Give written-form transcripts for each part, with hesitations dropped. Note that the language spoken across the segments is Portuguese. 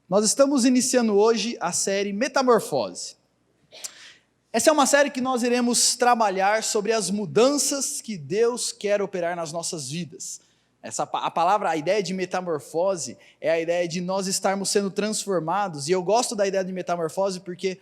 Nós estamos iniciando hoje a série Metamorfose. Essa é uma série que nós iremos trabalhar sobre as mudanças que Deus quer operar nas nossas vidas. A ideia de metamorfose é a ideia de nós estarmos sendo transformados, e eu gosto da ideia de metamorfose porque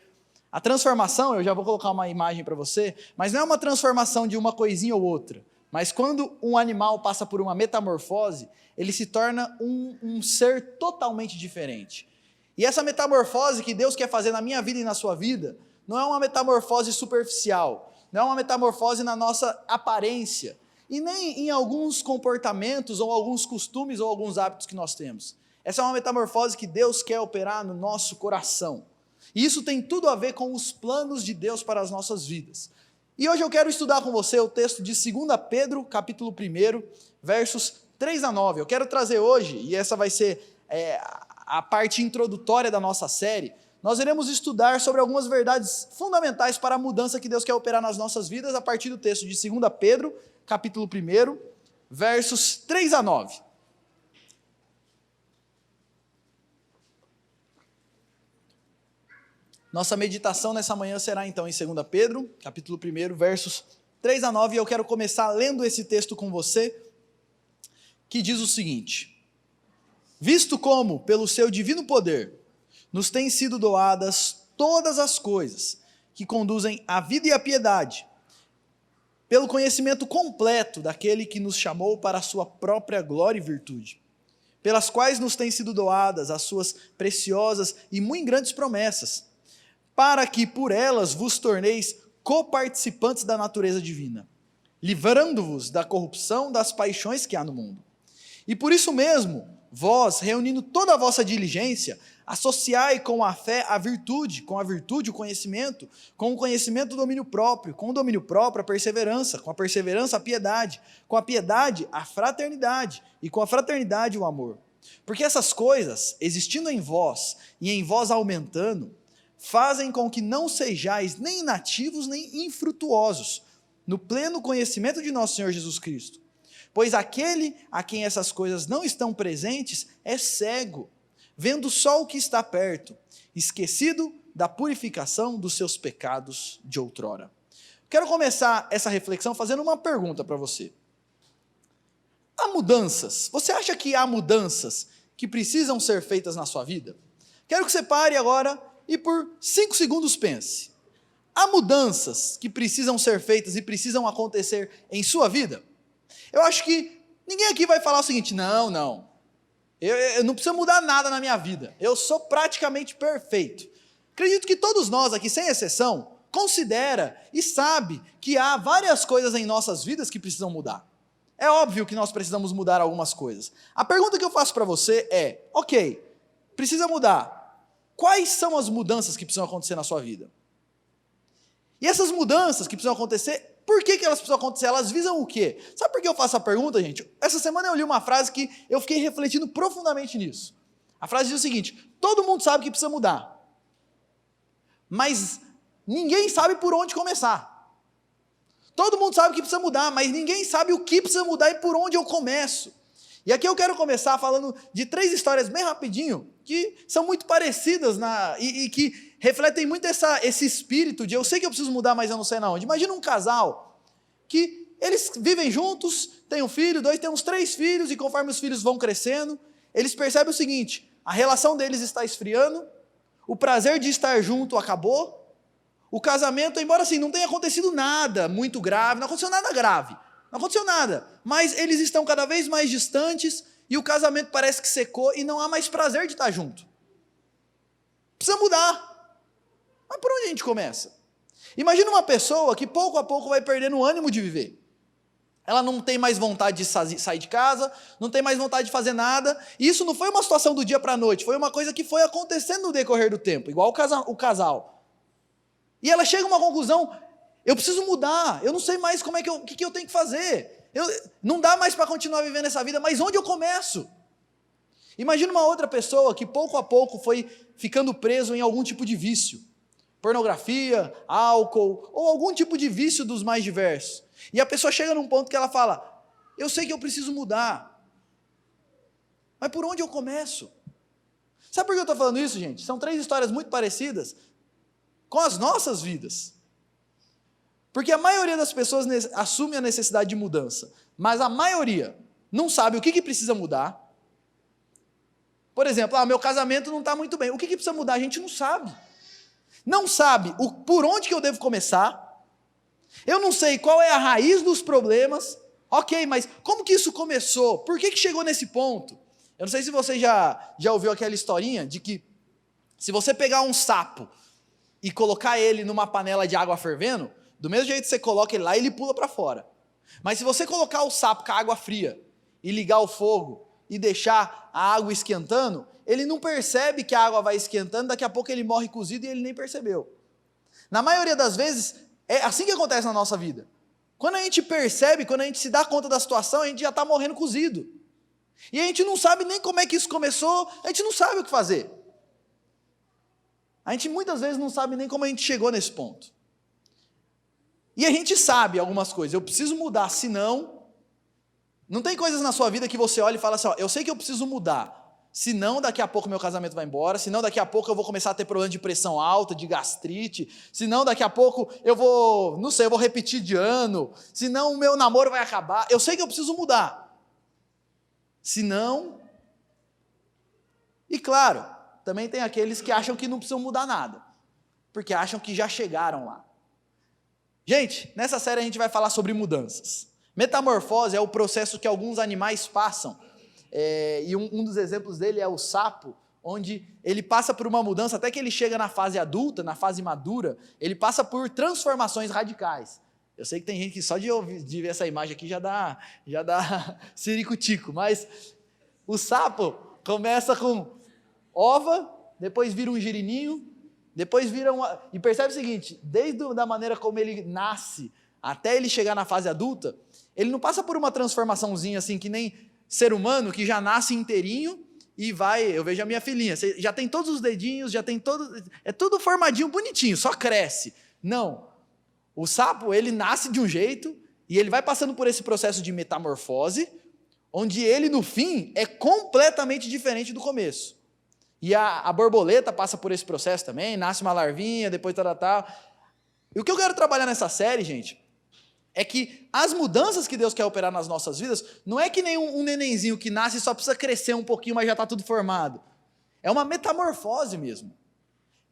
a transformação, eu já vou colocar uma imagem para você, mas não é uma transformação de uma coisinha ou outra, mas quando um animal passa por uma metamorfose, ele se torna um ser totalmente diferente. E essa metamorfose que Deus quer fazer na minha vida e na sua vida, não é uma metamorfose superficial, não é uma metamorfose na nossa aparência, e nem em alguns comportamentos, ou alguns costumes, ou alguns hábitos que nós temos. Essa é uma metamorfose que Deus quer operar no nosso coração. E isso tem tudo a ver com os planos de Deus para as nossas vidas. E hoje eu quero estudar com você o texto de 2 Pedro, capítulo 1, versos 3 a 9. Eu quero trazer hoje, e essa vai ser a parte introdutória da nossa série, nós iremos estudar sobre algumas verdades fundamentais para a mudança que Deus quer operar nas nossas vidas a partir do texto de 2 Pedro, capítulo 1, versos 3 a 9. Nossa meditação nessa manhã será então em 2 Pedro, capítulo 1, versos 3 a 9, e eu quero começar lendo esse texto com você, que diz o seguinte: visto como, pelo seu divino poder, nos têm sido doadas todas as coisas que conduzem à vida e à piedade, pelo conhecimento completo daquele que nos chamou para a sua própria glória e virtude, pelas quais nos têm sido doadas as suas preciosas e muito grandes promessas, para que por elas vos torneis coparticipantes da natureza divina, livrando-vos da corrupção das paixões que há no mundo. E por isso mesmo, vós, reunindo toda a vossa diligência, associai com a fé a virtude, com a virtude o conhecimento, com o conhecimento o domínio próprio, com o domínio próprio a perseverança, com a perseverança a piedade, com a piedade a fraternidade, e com a fraternidade o amor. Porque essas coisas, existindo em vós e em vós aumentando, fazem com que não sejais nem inativos nem infrutuosos no pleno conhecimento de nosso Senhor Jesus Cristo. Pois aquele a quem essas coisas não estão presentes é cego, vendo só o que está perto, esquecido da purificação dos seus pecados de outrora. Quero começar essa reflexão fazendo uma pergunta para você. Há mudanças? Você acha que há mudanças que precisam ser feitas na sua vida? Quero que você pare agora e por 5 segundos pense. Há mudanças que precisam ser feitas e precisam acontecer em sua vida? Eu acho que ninguém aqui vai falar o seguinte: não, eu não preciso mudar nada na minha vida, eu sou praticamente perfeito. Acredito que todos nós aqui, sem exceção, considera e sabe que há várias coisas em nossas vidas que precisam mudar. É óbvio que nós precisamos mudar algumas coisas. A pergunta que eu faço para você é: ok, precisa mudar, quais são as mudanças que precisam acontecer na sua vida? E essas mudanças que precisam acontecer, por que elas precisam acontecer? Elas visam o quê? Sabe por que eu faço a pergunta, gente? Essa semana eu li uma frase que eu fiquei refletindo profundamente nisso. A frase diz o seguinte: todo mundo sabe que precisa mudar, mas ninguém sabe por onde começar. Todo mundo sabe que precisa mudar, mas ninguém sabe o que precisa mudar e por onde eu começo. E aqui eu quero começar falando de 3 histórias bem rapidinho, que são muito parecidas e que refletem muito esse espírito de eu sei que eu preciso mudar, mas eu não sei na onde. Imagina um casal que eles vivem juntos, tem um filho, 2, tem uns 3 filhos, e conforme os filhos vão crescendo, eles percebem o seguinte: a relação deles está esfriando, o prazer de estar junto acabou, o casamento, embora assim não tenha acontecido nada muito grave, não aconteceu nada grave, não aconteceu nada, mas eles estão cada vez mais distantes e o casamento parece que secou e não há mais prazer de estar junto. Precisa mudar. Mas por onde a gente começa? Imagina uma pessoa que pouco a pouco vai perdendo o ânimo de viver. Ela não tem mais vontade de sair de casa, não tem mais vontade de fazer nada, e isso não foi uma situação do dia para a noite, foi uma coisa que foi acontecendo no decorrer do tempo, igual o casal. E ela chega a uma conclusão: eu preciso mudar, eu não sei mais o que eu tenho que fazer, não dá mais para continuar vivendo essa vida, mas onde eu começo? Imagina uma outra pessoa que pouco a pouco foi ficando preso em algum tipo de vício, pornografia, álcool, ou algum tipo de vício dos mais diversos, e a pessoa chega num ponto que ela fala: eu sei que eu preciso mudar, mas por onde eu começo? Sabe por que eu estou falando isso, gente? São 3 histórias muito parecidas com as nossas vidas. Porque a maioria das pessoas assume a necessidade de mudança, mas a maioria não sabe o que precisa mudar. Por exemplo, meu casamento não está muito bem. O que precisa mudar? A gente não sabe. Não sabe por onde que eu devo começar. Eu não sei qual é a raiz dos problemas. Ok, mas como que isso começou? Por que chegou nesse ponto? Eu não sei se você já ouviu aquela historinha de que se você pegar um sapo e colocar ele numa panela de água fervendo, do mesmo jeito que você coloca ele lá, ele pula para fora. Mas se você colocar o sapo com a água fria e ligar o fogo e deixar a água esquentando, ele não percebe que a água vai esquentando, daqui a pouco ele morre cozido e ele nem percebeu. Na maioria das vezes, é assim que acontece na nossa vida. Quando a gente percebe, quando a gente se dá conta da situação, a gente já está morrendo cozido. E a gente não sabe nem como é que isso começou, a gente não sabe o que fazer. A gente muitas vezes não sabe nem como a gente chegou nesse ponto. E a gente sabe algumas coisas, eu preciso mudar, senão... Não tem coisas na sua vida que você olha e fala assim, eu sei que eu preciso mudar, senão daqui a pouco meu casamento vai embora, senão daqui a pouco eu vou começar a ter problema de pressão alta, de gastrite, senão daqui a pouco eu vou repetir de ano, senão o meu namoro vai acabar, eu sei que eu preciso mudar. Senão... E claro, também tem aqueles que acham que não precisam mudar nada, porque acham que já chegaram lá. Gente, nessa série a gente vai falar sobre mudanças. Metamorfose é o processo que alguns animais passam, e um dos exemplos dele é o sapo, onde ele passa por uma mudança, até que ele chega na fase adulta, na fase madura, ele passa por transformações radicais. Eu sei que tem gente que só de ver essa imagem aqui já dá ciricutico, mas o sapo começa com ova, depois vira um girininho, depois vira e percebe o seguinte, desde a maneira como ele nasce, até ele chegar na fase adulta, ele não passa por uma transformaçãozinha assim, que nem ser humano, que já nasce inteirinho e vai, eu vejo a minha filhinha, já tem todos os dedinhos, é tudo formadinho, bonitinho, só cresce. Não, o sapo, ele nasce de um jeito, e ele vai passando por esse processo de metamorfose, onde ele, no fim, é completamente diferente do começo. E a borboleta passa por esse processo também, nasce uma larvinha, depois tal. E o que eu quero trabalhar nessa série, gente, é que as mudanças que Deus quer operar nas nossas vidas, não é que nem um nenenzinho que nasce e só precisa crescer um pouquinho, mas já está tudo formado. É uma metamorfose mesmo.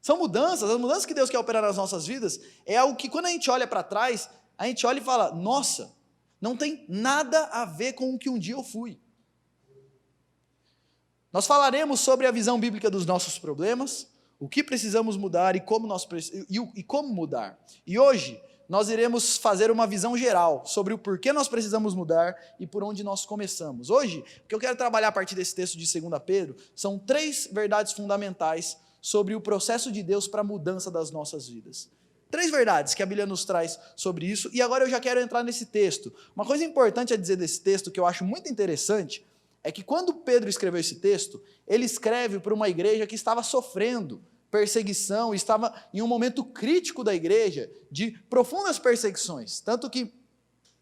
São mudanças, as mudanças que Deus quer operar nas nossas vidas, é algo que quando a gente olha para trás, a gente olha e fala, nossa, não tem nada a ver com o que um dia eu fui. Nós falaremos sobre a visão bíblica dos nossos problemas, o que precisamos mudar e como mudar. E hoje, nós iremos fazer uma visão geral sobre o porquê nós precisamos mudar e por onde nós começamos. Hoje, o que eu quero trabalhar a partir desse texto de 2 Pedro, são 3 verdades fundamentais sobre o processo de Deus para a mudança das nossas vidas. 3 verdades que a Bíblia nos traz sobre isso, e agora eu já quero entrar nesse texto. Uma coisa importante a dizer desse texto, que eu acho muito interessante, é que quando Pedro escreveu esse texto, ele escreve para uma igreja que estava sofrendo perseguição, estava em um momento crítico da igreja, de profundas perseguições, tanto que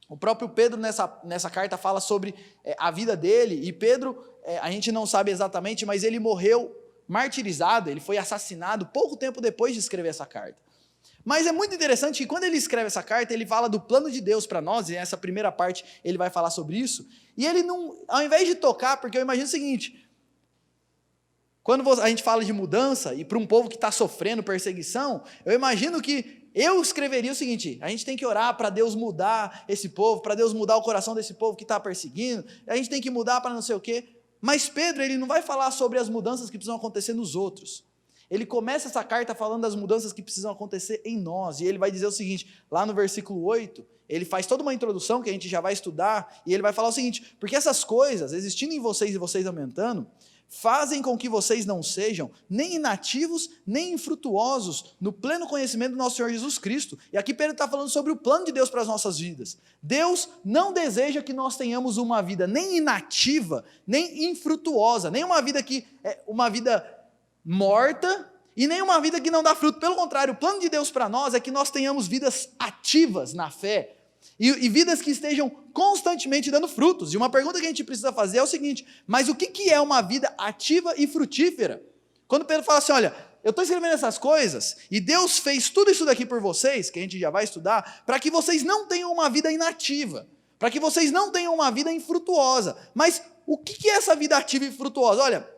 o próprio Pedro nessa carta fala sobre a vida dele, e Pedro, a gente não sabe exatamente, mas ele morreu martirizado, ele foi assassinado pouco tempo depois de escrever essa carta. Mas é muito interessante que quando ele escreve essa carta, ele fala do plano de Deus para nós, e nessa primeira parte ele vai falar sobre isso, e ele não, ao invés de tocar, porque eu imagino o seguinte, quando a gente fala de mudança, e para um povo que está sofrendo perseguição, eu imagino que eu escreveria o seguinte, a gente tem que orar para Deus mudar esse povo, para Deus mudar o coração desse povo que está perseguindo, a gente tem que mudar para não sei o quê, mas Pedro, ele não vai falar sobre as mudanças que precisam acontecer nos outros. Ele começa essa carta falando das mudanças que precisam acontecer em nós, e ele vai dizer o seguinte, lá no versículo 8, ele faz toda uma introdução que a gente já vai estudar, e ele vai falar o seguinte, porque essas coisas, existindo em vocês e vocês aumentando, fazem com que vocês não sejam nem inativos, nem infrutuosos no pleno conhecimento do nosso Senhor Jesus Cristo. E aqui Pedro está falando sobre o plano de Deus para as nossas vidas. Deus não deseja que nós tenhamos uma vida nem inativa, nem infrutuosa, nem uma vida que é uma vida morta e nem uma vida que não dá fruto. Pelo contrário, o plano de Deus para nós é que nós tenhamos vidas ativas na fé, e vidas que estejam constantemente dando frutos. E uma pergunta que a gente precisa fazer é o seguinte, mas o que é uma vida ativa e frutífera? Quando Pedro fala assim, olha, eu estou escrevendo essas coisas, e Deus fez tudo isso daqui por vocês, que a gente já vai estudar, para que vocês não tenham uma vida inativa, para que vocês não tenham uma vida infrutuosa. Mas o que é essa vida ativa e frutuosa? Olha,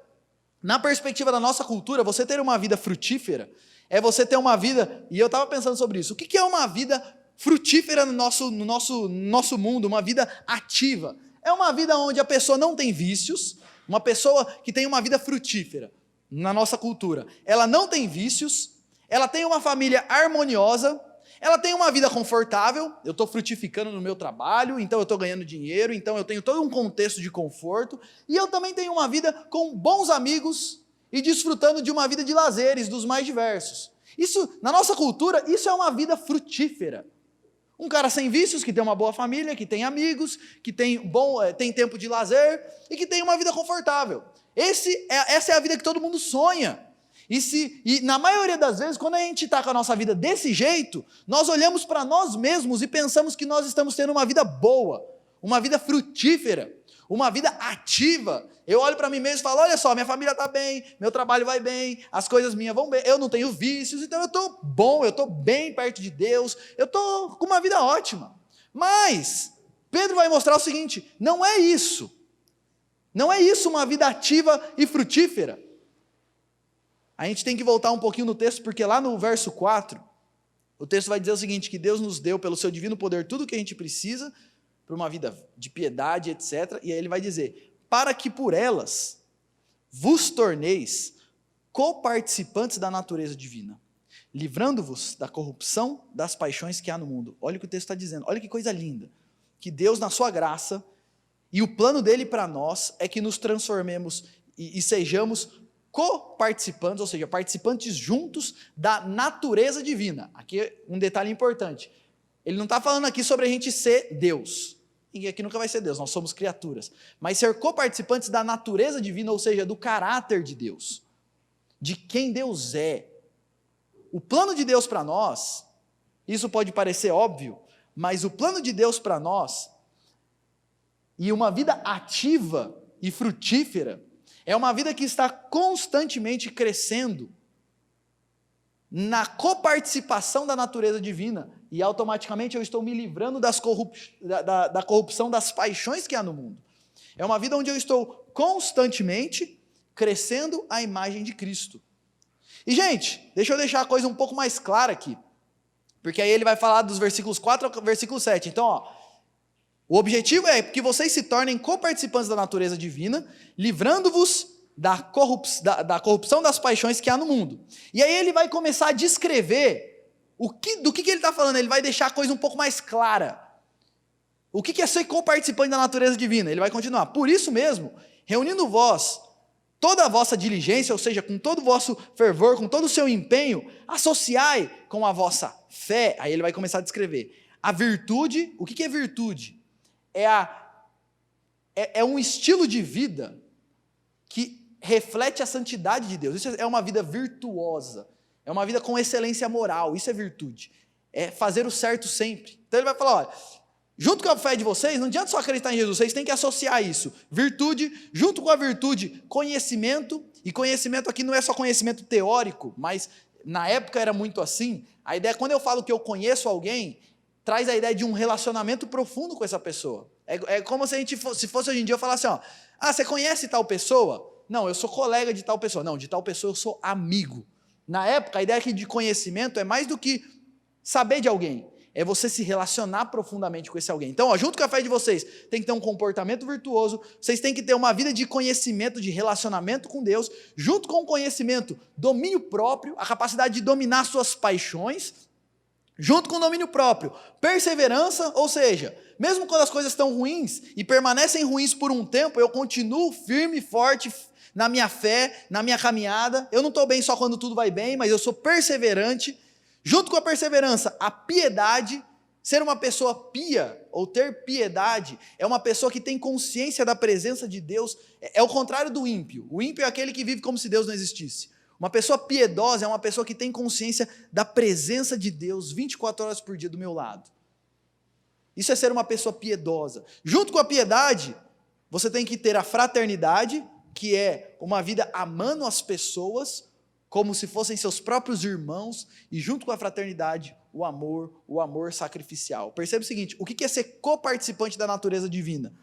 na perspectiva da nossa cultura, você ter uma vida frutífera é você ter uma vida, e eu estava pensando sobre isso, o que é uma vida frutífera no nosso mundo, uma vida ativa? É uma vida onde a pessoa não tem vícios, uma pessoa que tem uma vida frutífera na nossa cultura. Ela não tem vícios, ela tem uma família harmoniosa, ela tem uma vida confortável, eu estou frutificando no meu trabalho, então eu estou ganhando dinheiro, então eu tenho todo um contexto de conforto, e eu também tenho uma vida com bons amigos e desfrutando de uma vida de lazeres dos mais diversos. Isso, na nossa cultura, isso é uma vida frutífera. Um cara sem vícios, que tem uma boa família, que tem amigos, que tem tempo de lazer e que tem uma vida confortável. Essa é a vida que todo mundo sonha. E na maioria das vezes, quando a gente está com a nossa vida desse jeito, nós olhamos para nós mesmos e pensamos que nós estamos tendo uma vida boa, uma vida frutífera, uma vida ativa. Eu olho para mim mesmo e falo, olha só, minha família está bem, meu trabalho vai bem, as coisas minhas vão bem, eu não tenho vícios, então eu estou bom, eu estou bem perto de Deus, eu estou com uma vida ótima. Mas Pedro vai mostrar o seguinte, não é isso uma vida ativa e frutífera. A gente tem que voltar um pouquinho no texto, porque lá no verso 4, o texto vai dizer o seguinte, que Deus nos deu pelo seu divino poder tudo o que a gente precisa, para uma vida de piedade, etc. E aí ele vai dizer, para que por elas vos torneis coparticipantes da natureza divina, livrando-vos da corrupção das paixões que há no mundo. Olha o que o texto está dizendo, olha que coisa linda, que Deus na sua graça, e o plano dele para nós é que nos transformemos e sejamos coparticipantes, ou seja, participantes juntos da natureza divina. Aqui um detalhe importante. Ele não está falando aqui sobre a gente ser Deus. Ninguém aqui nunca vai ser Deus, nós somos criaturas. Mas ser coparticipantes da natureza divina, ou seja, do caráter de Deus. De quem Deus é. O plano de Deus para nós, isso pode parecer óbvio, mas o plano de Deus para nós, e uma vida ativa e frutífera, é uma vida que está constantemente crescendo na coparticipação da natureza divina, e automaticamente eu estou me livrando da corrupção das paixões que há no mundo. É uma vida onde eu estou constantemente crescendo à imagem de Cristo. E, gente, deixa eu deixar a coisa um pouco mais clara aqui, porque aí ele vai falar dos versículos 4 ao versículo 7. Então, o objetivo é que vocês se tornem coparticipantes da natureza divina, livrando-vos da corrupção das paixões que há no mundo. E aí ele vai começar a descrever do que ele está falando, ele vai deixar a coisa um pouco mais clara. O que é ser coparticipante da natureza divina? Ele vai continuar. Por isso mesmo, reunindo vós toda a vossa diligência, ou seja, com todo o vosso fervor, com todo o seu empenho, associai com a vossa fé. Aí ele vai começar a descrever. A virtude, o que é virtude? É um estilo de vida que reflete a santidade de Deus. Isso é uma vida virtuosa, é uma vida com excelência moral, isso é virtude, é fazer o certo sempre. Então ele vai falar, olha, junto com a fé de vocês, não adianta só acreditar em Jesus, vocês têm que associar isso, virtude, junto com a virtude, conhecimento, e conhecimento aqui não é só conhecimento teórico, mas na época era muito assim, a ideia, quando eu falo que eu conheço alguém, traz a ideia de um relacionamento profundo com essa pessoa. É como se se fosse hoje em dia eu falasse, você conhece tal pessoa? Não, eu sou colega de tal pessoa. Não, de tal pessoa eu sou amigo. Na época, a ideia aqui de conhecimento é mais do que saber de alguém. É você se relacionar profundamente com esse alguém. Então, junto com a fé de vocês, tem que ter um comportamento virtuoso, vocês têm que ter uma vida de conhecimento, de relacionamento com Deus, junto com o conhecimento, domínio próprio, a capacidade de dominar suas paixões, junto com o domínio próprio, perseverança, ou seja, mesmo quando as coisas estão ruins e permanecem ruins por um tempo, eu continuo firme e forte na minha fé, na minha caminhada. Eu não estou bem só quando tudo vai bem, mas eu sou perseverante. Junto com a perseverança, a piedade. Ser uma pessoa pia, ou ter piedade, é uma pessoa que tem consciência da presença de Deus. É o contrário do ímpio. O ímpio é aquele que vive como se Deus não existisse. Uma pessoa piedosa é uma pessoa que tem consciência da presença de Deus 24 horas por dia do meu lado. Isso é ser uma pessoa piedosa. Junto com a piedade, você tem que ter a fraternidade, que é uma vida amando as pessoas como se fossem seus próprios irmãos, e junto com a fraternidade, o amor sacrificial. Percebe o seguinte, o que é ser coparticipante da natureza divina?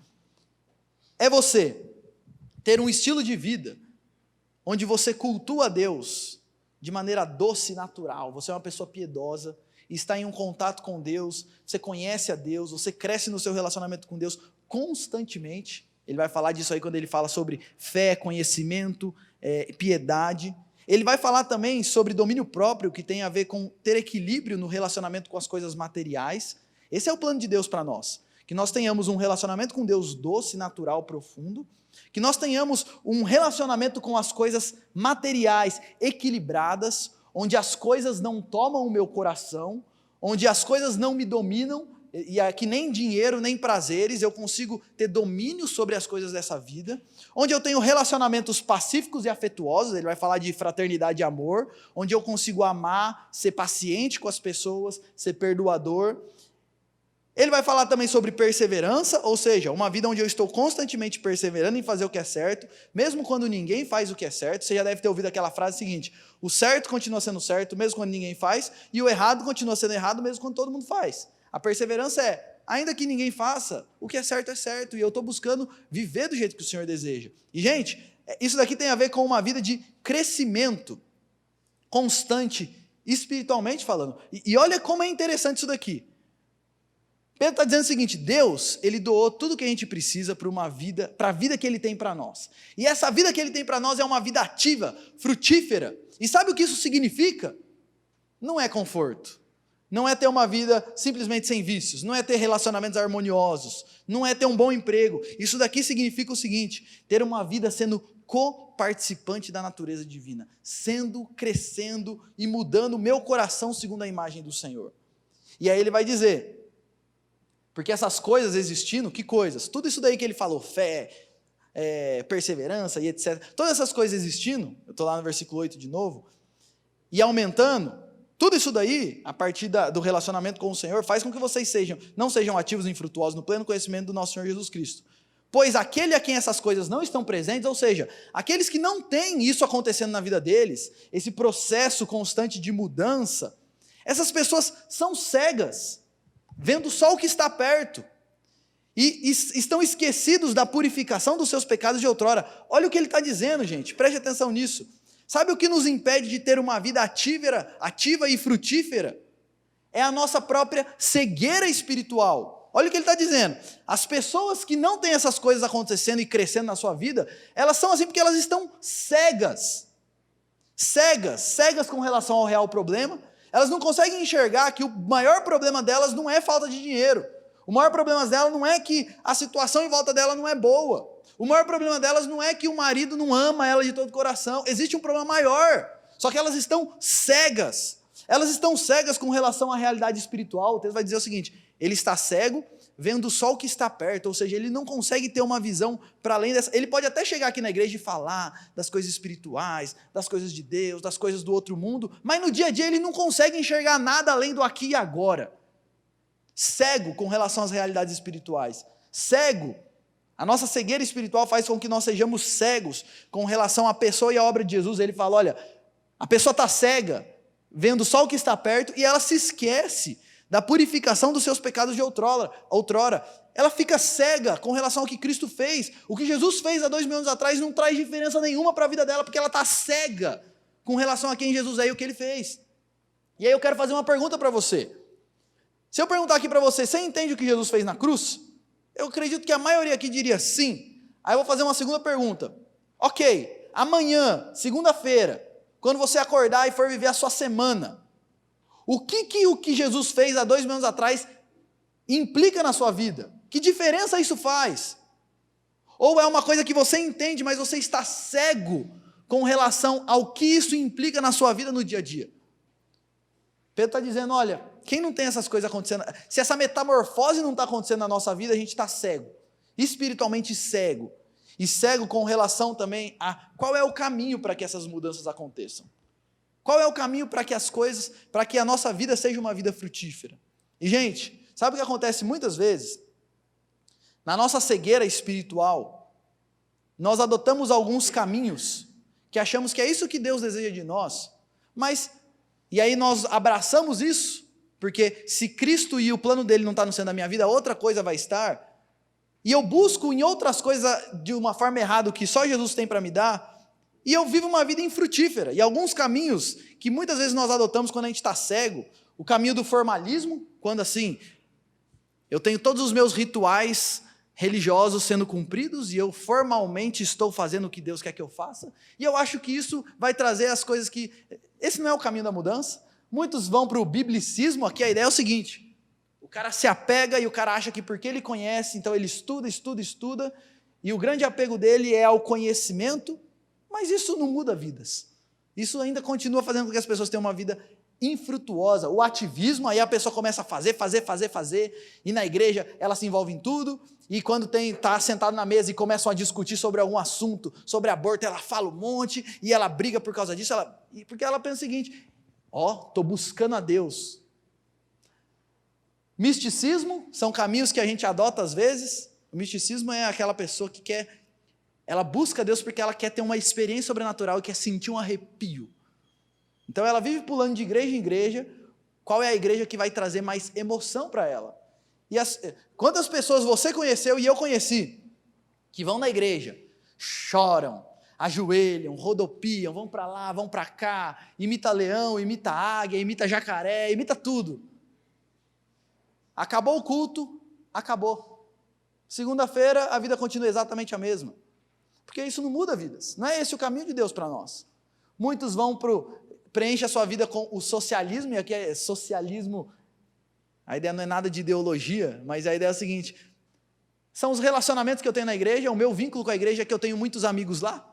É você ter um estilo de vida onde você cultua a Deus de maneira doce e natural. Você é uma pessoa piedosa, está em um contato com Deus, você conhece a Deus, você cresce no seu relacionamento com Deus constantemente. Ele vai falar disso aí quando ele fala sobre fé, conhecimento, piedade. Ele vai falar também sobre domínio próprio, que tem a ver com ter equilíbrio no relacionamento com as coisas materiais. Esse é o plano de Deus para nós. Que nós tenhamos um relacionamento com Deus doce, natural, profundo. Que nós tenhamos um relacionamento com as coisas materiais equilibradas, onde as coisas não tomam o meu coração, onde as coisas não me dominam, e aqui nem dinheiro, nem prazeres, eu consigo ter domínio sobre as coisas dessa vida, onde eu tenho relacionamentos pacíficos e afetuosos, ele vai falar de fraternidade e amor, onde eu consigo amar, ser paciente com as pessoas, ser perdoador. Ele vai falar também sobre perseverança, ou seja, uma vida onde eu estou constantemente perseverando em fazer o que é certo, mesmo quando ninguém faz o que é certo. Você já deve ter ouvido aquela frase seguinte: o certo continua sendo certo, mesmo quando ninguém faz, e o errado continua sendo errado, mesmo quando todo mundo faz. A perseverança é, ainda que ninguém faça, o que é certo, e eu estou buscando viver do jeito que o Senhor deseja. E, gente, isso daqui tem a ver com uma vida de crescimento constante, espiritualmente falando. E olha como é interessante isso daqui. Pedro está dizendo o seguinte: Deus, Ele doou tudo o que a gente precisa para a vida que Ele tem para nós. E essa vida que Ele tem para nós é uma vida ativa, frutífera. E sabe o que isso significa? Não é conforto. Não é ter uma vida simplesmente sem vícios, não é ter relacionamentos harmoniosos, não é ter um bom emprego. Isso daqui significa o seguinte: ter uma vida sendo coparticipante da natureza divina, crescendo e mudando o meu coração segundo a imagem do Senhor. E aí ele vai dizer, porque essas coisas existindo, que coisas? Tudo isso daí que ele falou, fé, perseverança e etc. Todas essas coisas existindo, eu estou lá no versículo 8 de novo, e aumentando, tudo isso daí, a partir do relacionamento com o Senhor, faz com que vocês não sejam ativos e infrutuosos no pleno conhecimento do nosso Senhor Jesus Cristo. Pois aquele a quem essas coisas não estão presentes, ou seja, aqueles que não têm isso acontecendo na vida deles, esse processo constante de mudança, essas pessoas são cegas, vendo só o que está perto, e estão esquecidos da purificação dos seus pecados de outrora. Olha o que ele está dizendo, gente, preste atenção nisso. Sabe o que nos impede de ter uma vida ativa e frutífera? É a nossa própria cegueira espiritual. Olha o que ele está dizendo. As pessoas que não têm essas coisas acontecendo e crescendo na sua vida, elas são assim porque elas estão cegas. Cegas com relação ao real problema. Elas não conseguem enxergar que o maior problema delas não é falta de dinheiro. O maior problema delas não é que a situação em volta dela não é boa. O maior problema delas não é que o marido não ama ela de todo o coração. Existe um problema maior. Só que elas estão cegas. Elas estão cegas com relação à realidade espiritual. O texto vai dizer o seguinte: ele está cego, vendo só o que está perto. Ou seja, ele não consegue ter uma visão para além dessa. Ele pode até chegar aqui na igreja e falar das coisas espirituais, das coisas de Deus, das coisas do outro mundo, mas no dia a dia ele não consegue enxergar nada além do aqui e agora. Cego com relação às realidades espirituais. Cego. A nossa cegueira espiritual faz com que nós sejamos cegos com relação à pessoa e à obra de Jesus. Ele fala, olha, a pessoa está cega, vendo só o que está perto, e ela se esquece da purificação dos seus pecados de outrora. Ela fica cega com relação ao que Cristo fez. O que Jesus fez há 2000 anos atrás não traz diferença nenhuma para a vida dela, porque ela está cega com relação a quem Jesus é e o que Ele fez. E aí eu quero fazer uma pergunta para você. Se eu perguntar aqui para você, você entende o que Jesus fez na cruz? Eu acredito que a maioria aqui diria sim. Aí eu vou fazer uma segunda pergunta. Ok, amanhã, segunda-feira, quando você acordar e for viver a sua semana, o que Jesus fez há 2000 anos atrás implica na sua vida? Que diferença isso faz? Ou é uma coisa que você entende, mas você está cego com relação ao que isso implica na sua vida no dia a dia? Pedro está dizendo, olha, quem não tem essas coisas acontecendo, se essa metamorfose não está acontecendo na nossa vida, a gente está cego, espiritualmente cego, e cego com relação também a qual é o caminho para que essas mudanças aconteçam. Qual é o caminho para que a nossa vida seja uma vida frutífera? E gente, sabe o que acontece muitas vezes? Na nossa cegueira espiritual, nós adotamos alguns caminhos que achamos que é isso que Deus deseja de nós, mas, e aí nós abraçamos isso, porque se Cristo e o plano dele não está no centro da minha vida, outra coisa vai estar, e eu busco em outras coisas de uma forma errada o que só Jesus tem para me dar, e eu vivo uma vida infrutífera. E alguns caminhos que muitas vezes nós adotamos quando a gente está cego, o caminho do formalismo, quando assim, eu tenho todos os meus rituais religiosos sendo cumpridos e eu formalmente estou fazendo o que Deus quer que eu faça, e eu acho que isso vai trazer as coisas que... Esse não é o caminho da mudança. Muitos vão para o biblicismo, aqui a ideia é o seguinte, o cara se apega e o cara acha que porque ele conhece, então ele estuda, e o grande apego dele é ao conhecimento, mas isso não muda vidas. Isso ainda continua fazendo com que as pessoas tenham uma vida infrutuosa. O ativismo, aí a pessoa começa a fazer, e na igreja ela se envolve em tudo, e quando está sentado na mesa e começam a discutir sobre algum assunto, sobre aborto, ela fala um monte, e ela briga por causa disso, porque ela pensa o seguinte, estou buscando a Deus. Misticismo são caminhos que a gente adota às vezes. O misticismo é aquela pessoa que ela busca Deus porque ela quer ter uma experiência sobrenatural e quer sentir um arrepio. Então ela vive pulando de igreja em igreja. Qual é a igreja que vai trazer mais emoção para ela? E quantas pessoas você conheceu e eu conheci, que vão na igreja, choram, ajoelham, rodopiam, vão para lá, vão para cá, imita leão, imita águia, imita jacaré, imita tudo. Acabou o culto, acabou. Segunda-feira a vida continua exatamente a mesma. Porque isso não muda vidas. Não é esse o caminho de Deus para nós. Muitos vão preenche a sua vida com o socialismo, e aqui é socialismo, a ideia não é nada de ideologia, mas a ideia é a seguinte, são os relacionamentos que eu tenho na igreja, o meu vínculo com a igreja é que eu tenho muitos amigos lá,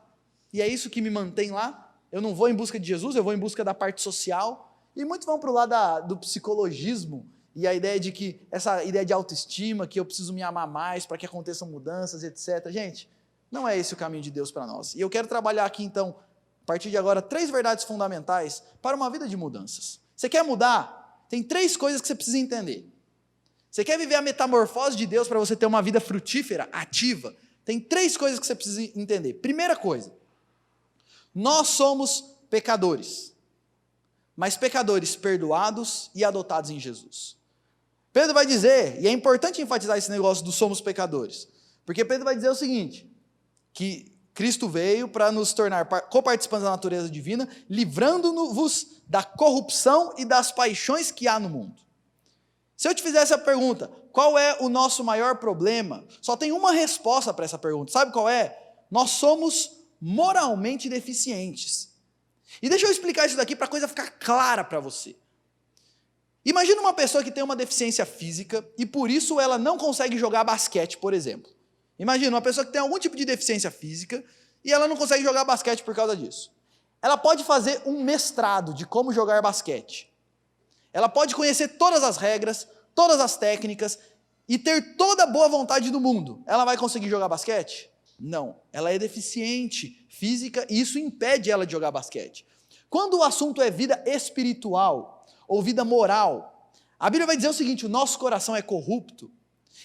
e é isso que me mantém lá. Eu não vou em busca de Jesus, eu vou em busca da parte social, e muitos vão para o lado do psicologismo, e a ideia de que, essa ideia de autoestima, que eu preciso me amar mais para que aconteçam mudanças, etc. Gente, não é esse o caminho de Deus para nós. E eu quero trabalhar aqui então, a partir de agora, 3 verdades fundamentais para uma vida de mudanças. Você quer mudar? Tem 3 coisas que você precisa entender. Você quer viver a metamorfose de Deus para você ter uma vida frutífera, ativa? Tem 3 coisas que você precisa entender. Primeira coisa, nós somos pecadores, mas pecadores perdoados e adotados em Jesus. Pedro vai dizer, e é importante enfatizar esse negócio do somos pecadores, porque Pedro vai dizer o seguinte, que Cristo veio para nos tornar coparticipantes da natureza divina, livrando-vos da corrupção e das paixões que há no mundo. Se eu te fizesse a pergunta, qual é o nosso maior problema? Só tem uma resposta para essa pergunta, sabe qual é? Nós somos moralmente deficientes. E deixa eu explicar isso daqui para a coisa ficar clara para você. Imagina uma pessoa que tem uma deficiência física e por isso ela não consegue jogar basquete, por exemplo. Imagina uma pessoa que tem algum tipo de deficiência física e ela não consegue jogar basquete por causa disso. Ela pode fazer um mestrado de como jogar basquete. Ela pode conhecer todas as regras, todas as técnicas e ter toda a boa vontade do mundo. Ela vai conseguir jogar basquete? Não. Ela é deficiente física e isso impede ela de jogar basquete. Quando o assunto é vida espiritual ou vida moral, a Bíblia vai dizer o seguinte, o nosso coração é corrupto,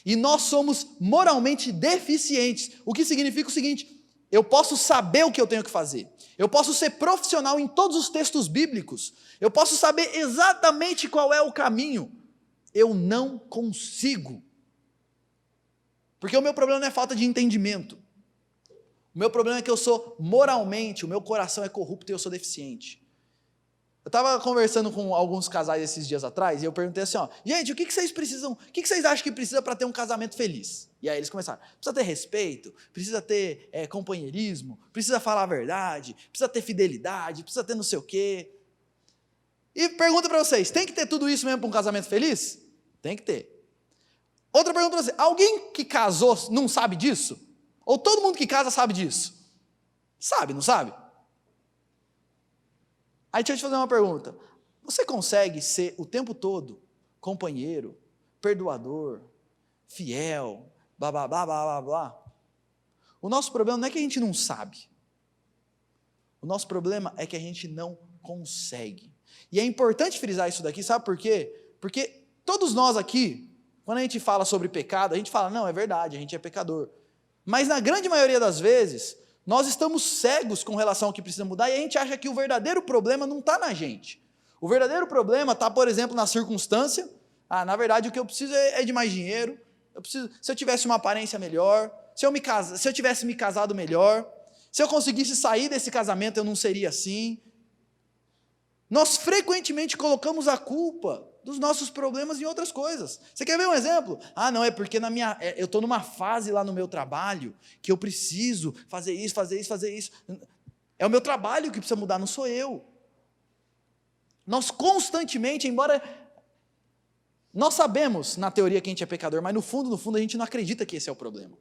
e nós somos moralmente deficientes, o que significa o seguinte, eu posso saber o que eu tenho que fazer, eu posso ser profissional em todos os textos bíblicos, eu posso saber exatamente qual é o caminho, eu não consigo, porque o meu problema não é falta de entendimento, o meu problema é que eu sou moralmente, o meu coração é corrupto e eu sou deficiente. Eu estava conversando com alguns casais esses dias atrás e eu perguntei assim, gente, o que vocês precisam, o que vocês acham que precisa para ter um casamento feliz? E aí eles começaram, precisa ter respeito, precisa ter companheirismo, precisa falar a verdade, precisa ter fidelidade, precisa ter não sei o quê. E pergunta para vocês, tem que ter tudo isso mesmo para um casamento feliz? Tem que ter. Outra pergunta para você, alguém que casou não sabe disso? Ou todo mundo que casa sabe disso? Sabe, não sabe? Aí deixa eu te fazer uma pergunta, você consegue ser o tempo todo companheiro, perdoador, fiel, blá, blá, blá, blá, blá, blá? O nosso problema não é que a gente não sabe, o nosso problema é que a gente não consegue. E é importante frisar isso daqui, sabe por quê? Porque todos nós aqui, quando a gente fala sobre pecado, a gente fala, não, é verdade, a gente é pecador. Mas na grande maioria das vezes, nós estamos cegos com relação ao que precisa mudar e a gente acha que o verdadeiro problema não está na gente. O verdadeiro problema está, por exemplo, na circunstância. Na verdade, o que eu preciso é de mais dinheiro. Se eu tivesse uma aparência melhor, se eu tivesse me casado melhor, se eu conseguisse sair desse casamento, eu não seria assim. Nós frequentemente colocamos a culpa dos nossos problemas em outras coisas. Você quer ver um exemplo? Não, é porque eu estou numa fase lá no meu trabalho que eu preciso fazer isso. É o meu trabalho que precisa mudar, não sou eu. Nós constantemente, embora nós sabemos na teoria que a gente é pecador, mas no fundo a gente não acredita que esse é o problema.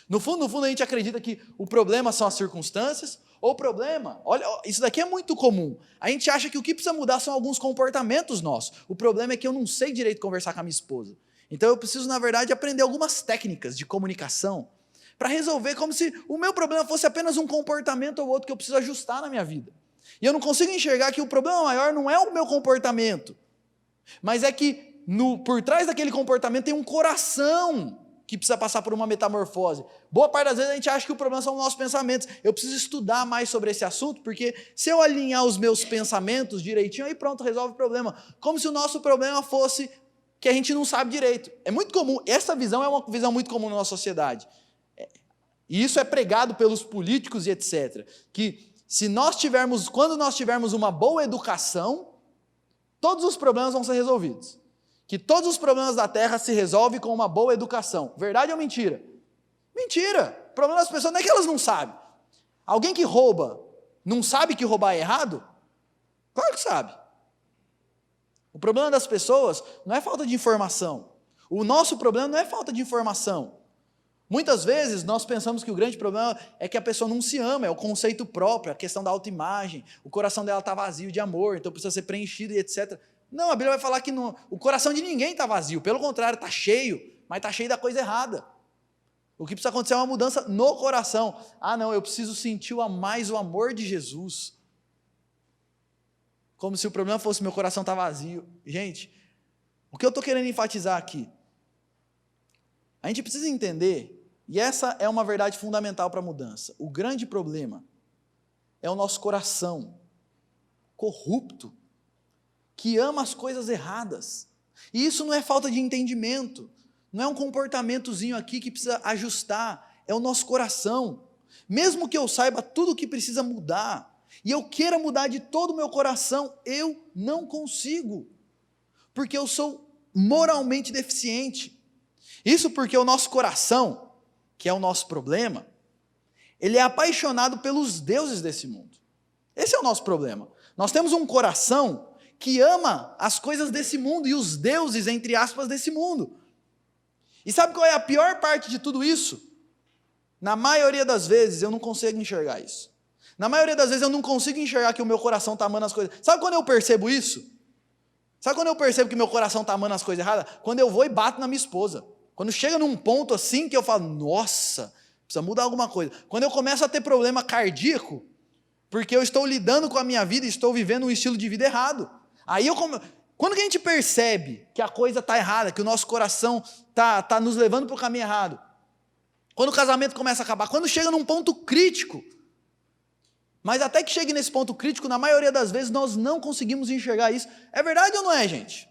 No fundo a gente acredita que o problema são as circunstâncias, ou o problema, olha, isso daqui é muito comum, a gente acha que o que precisa mudar são alguns comportamentos nossos, o problema é que eu não sei direito conversar com a minha esposa, então eu preciso na verdade aprender algumas técnicas de comunicação, para resolver como se o meu problema fosse apenas um comportamento ou outro que eu preciso ajustar na minha vida, e eu não consigo enxergar que o problema maior não é o meu comportamento, mas é que por trás daquele comportamento tem um coração, que precisa passar por uma metamorfose. Boa parte das vezes a gente acha que o problema são os nossos pensamentos. Eu preciso estudar mais sobre esse assunto, porque se eu alinhar os meus pensamentos direitinho, aí pronto, resolve o problema. Como se o nosso problema fosse que a gente não sabe direito. É muito comum, essa visão é uma visão muito comum na nossa sociedade. E isso é pregado pelos políticos e etc. Que quando nós tivermos uma boa educação, todos os problemas vão ser resolvidos. Que todos os problemas da terra se resolvem com uma boa educação. Verdade ou mentira? Mentira! O problema das pessoas não é que elas não sabem. Alguém que rouba, não sabe que roubar é errado? Claro que sabe. O problema das pessoas não é falta de informação. O nosso problema não é falta de informação. Muitas vezes nós pensamos que o grande problema é que a pessoa não se ama, é o conceito próprio, a questão da autoimagem, o coração dela está vazio de amor, então precisa ser preenchido e etc. Não, a Bíblia vai falar que o coração de ninguém está vazio, pelo contrário, está cheio, mas está cheio da coisa errada. O que precisa acontecer é uma mudança no coração. Não, eu preciso sentir mais o amor de Jesus. Como se o problema fosse meu coração estar vazio. Gente, o que eu estou querendo enfatizar aqui? A gente precisa entender, e essa é uma verdade fundamental para a mudança, o grande problema é o nosso coração corrupto, que ama as coisas erradas. E isso não é falta de entendimento, não é um comportamentozinho aqui que precisa ajustar, é o nosso coração. Mesmo que eu saiba tudo o que precisa mudar, e eu queira mudar de todo o meu coração, eu não consigo, porque eu sou moralmente deficiente. Isso porque o nosso coração, que é o nosso problema, ele é apaixonado pelos deuses desse mundo. Esse é o nosso problema. Nós temos um coração que ama as coisas desse mundo e os deuses, entre aspas, desse mundo. E sabe qual é a pior parte de tudo isso? Na maioria das vezes eu não consigo enxergar isso. Na maioria das vezes eu não consigo enxergar que o meu coração está amando as coisas. Sabe quando eu percebo isso? Sabe quando eu percebo que meu coração está amando as coisas erradas? Quando eu vou e bato na minha esposa. Quando chega num ponto assim que eu falo, nossa, precisa mudar alguma coisa. Quando eu começo a ter problema cardíaco, porque eu estou lidando com a minha vida e estou vivendo um estilo de vida errado. Quando que a gente percebe que a coisa está errada, que o nosso coração está nos levando para o caminho errado? Quando o casamento começa a acabar, quando chega num ponto crítico. Mas até que chegue nesse ponto crítico, na maioria das vezes nós não conseguimos enxergar isso. É verdade ou não é, gente?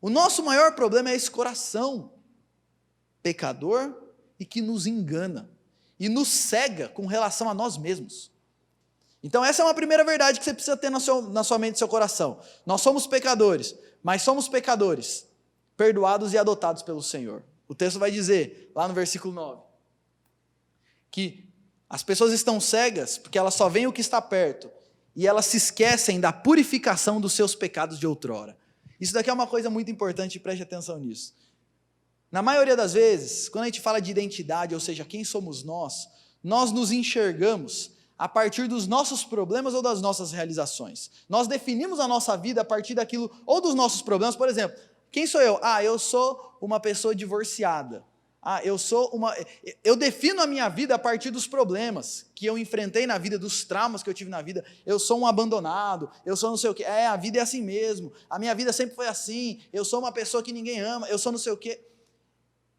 O nosso maior problema é esse coração pecador e que nos engana e nos cega com relação a nós mesmos. Então essa é uma primeira verdade que você precisa ter na sua mente e no seu coração. Nós somos pecadores, mas somos pecadores perdoados e adotados pelo Senhor. O texto vai dizer, lá no versículo 9, que as pessoas estão cegas porque elas só veem o que está perto e elas se esquecem da purificação dos seus pecados de outrora. Isso daqui é uma coisa muito importante, preste atenção nisso. Na maioria das vezes, quando a gente fala de identidade, ou seja, quem somos nós nos enxergamos a partir dos nossos problemas ou das nossas realizações. Nós definimos a nossa vida a partir daquilo, ou dos nossos problemas. Por exemplo, quem sou eu? Eu sou uma pessoa divorciada. Eu defino a minha vida a partir dos problemas que eu enfrentei na vida, dos traumas que eu tive na vida. Eu sou um abandonado, eu sou não sei o quê. A vida é assim mesmo, a minha vida sempre foi assim, eu sou uma pessoa que ninguém ama, eu sou não sei o quê.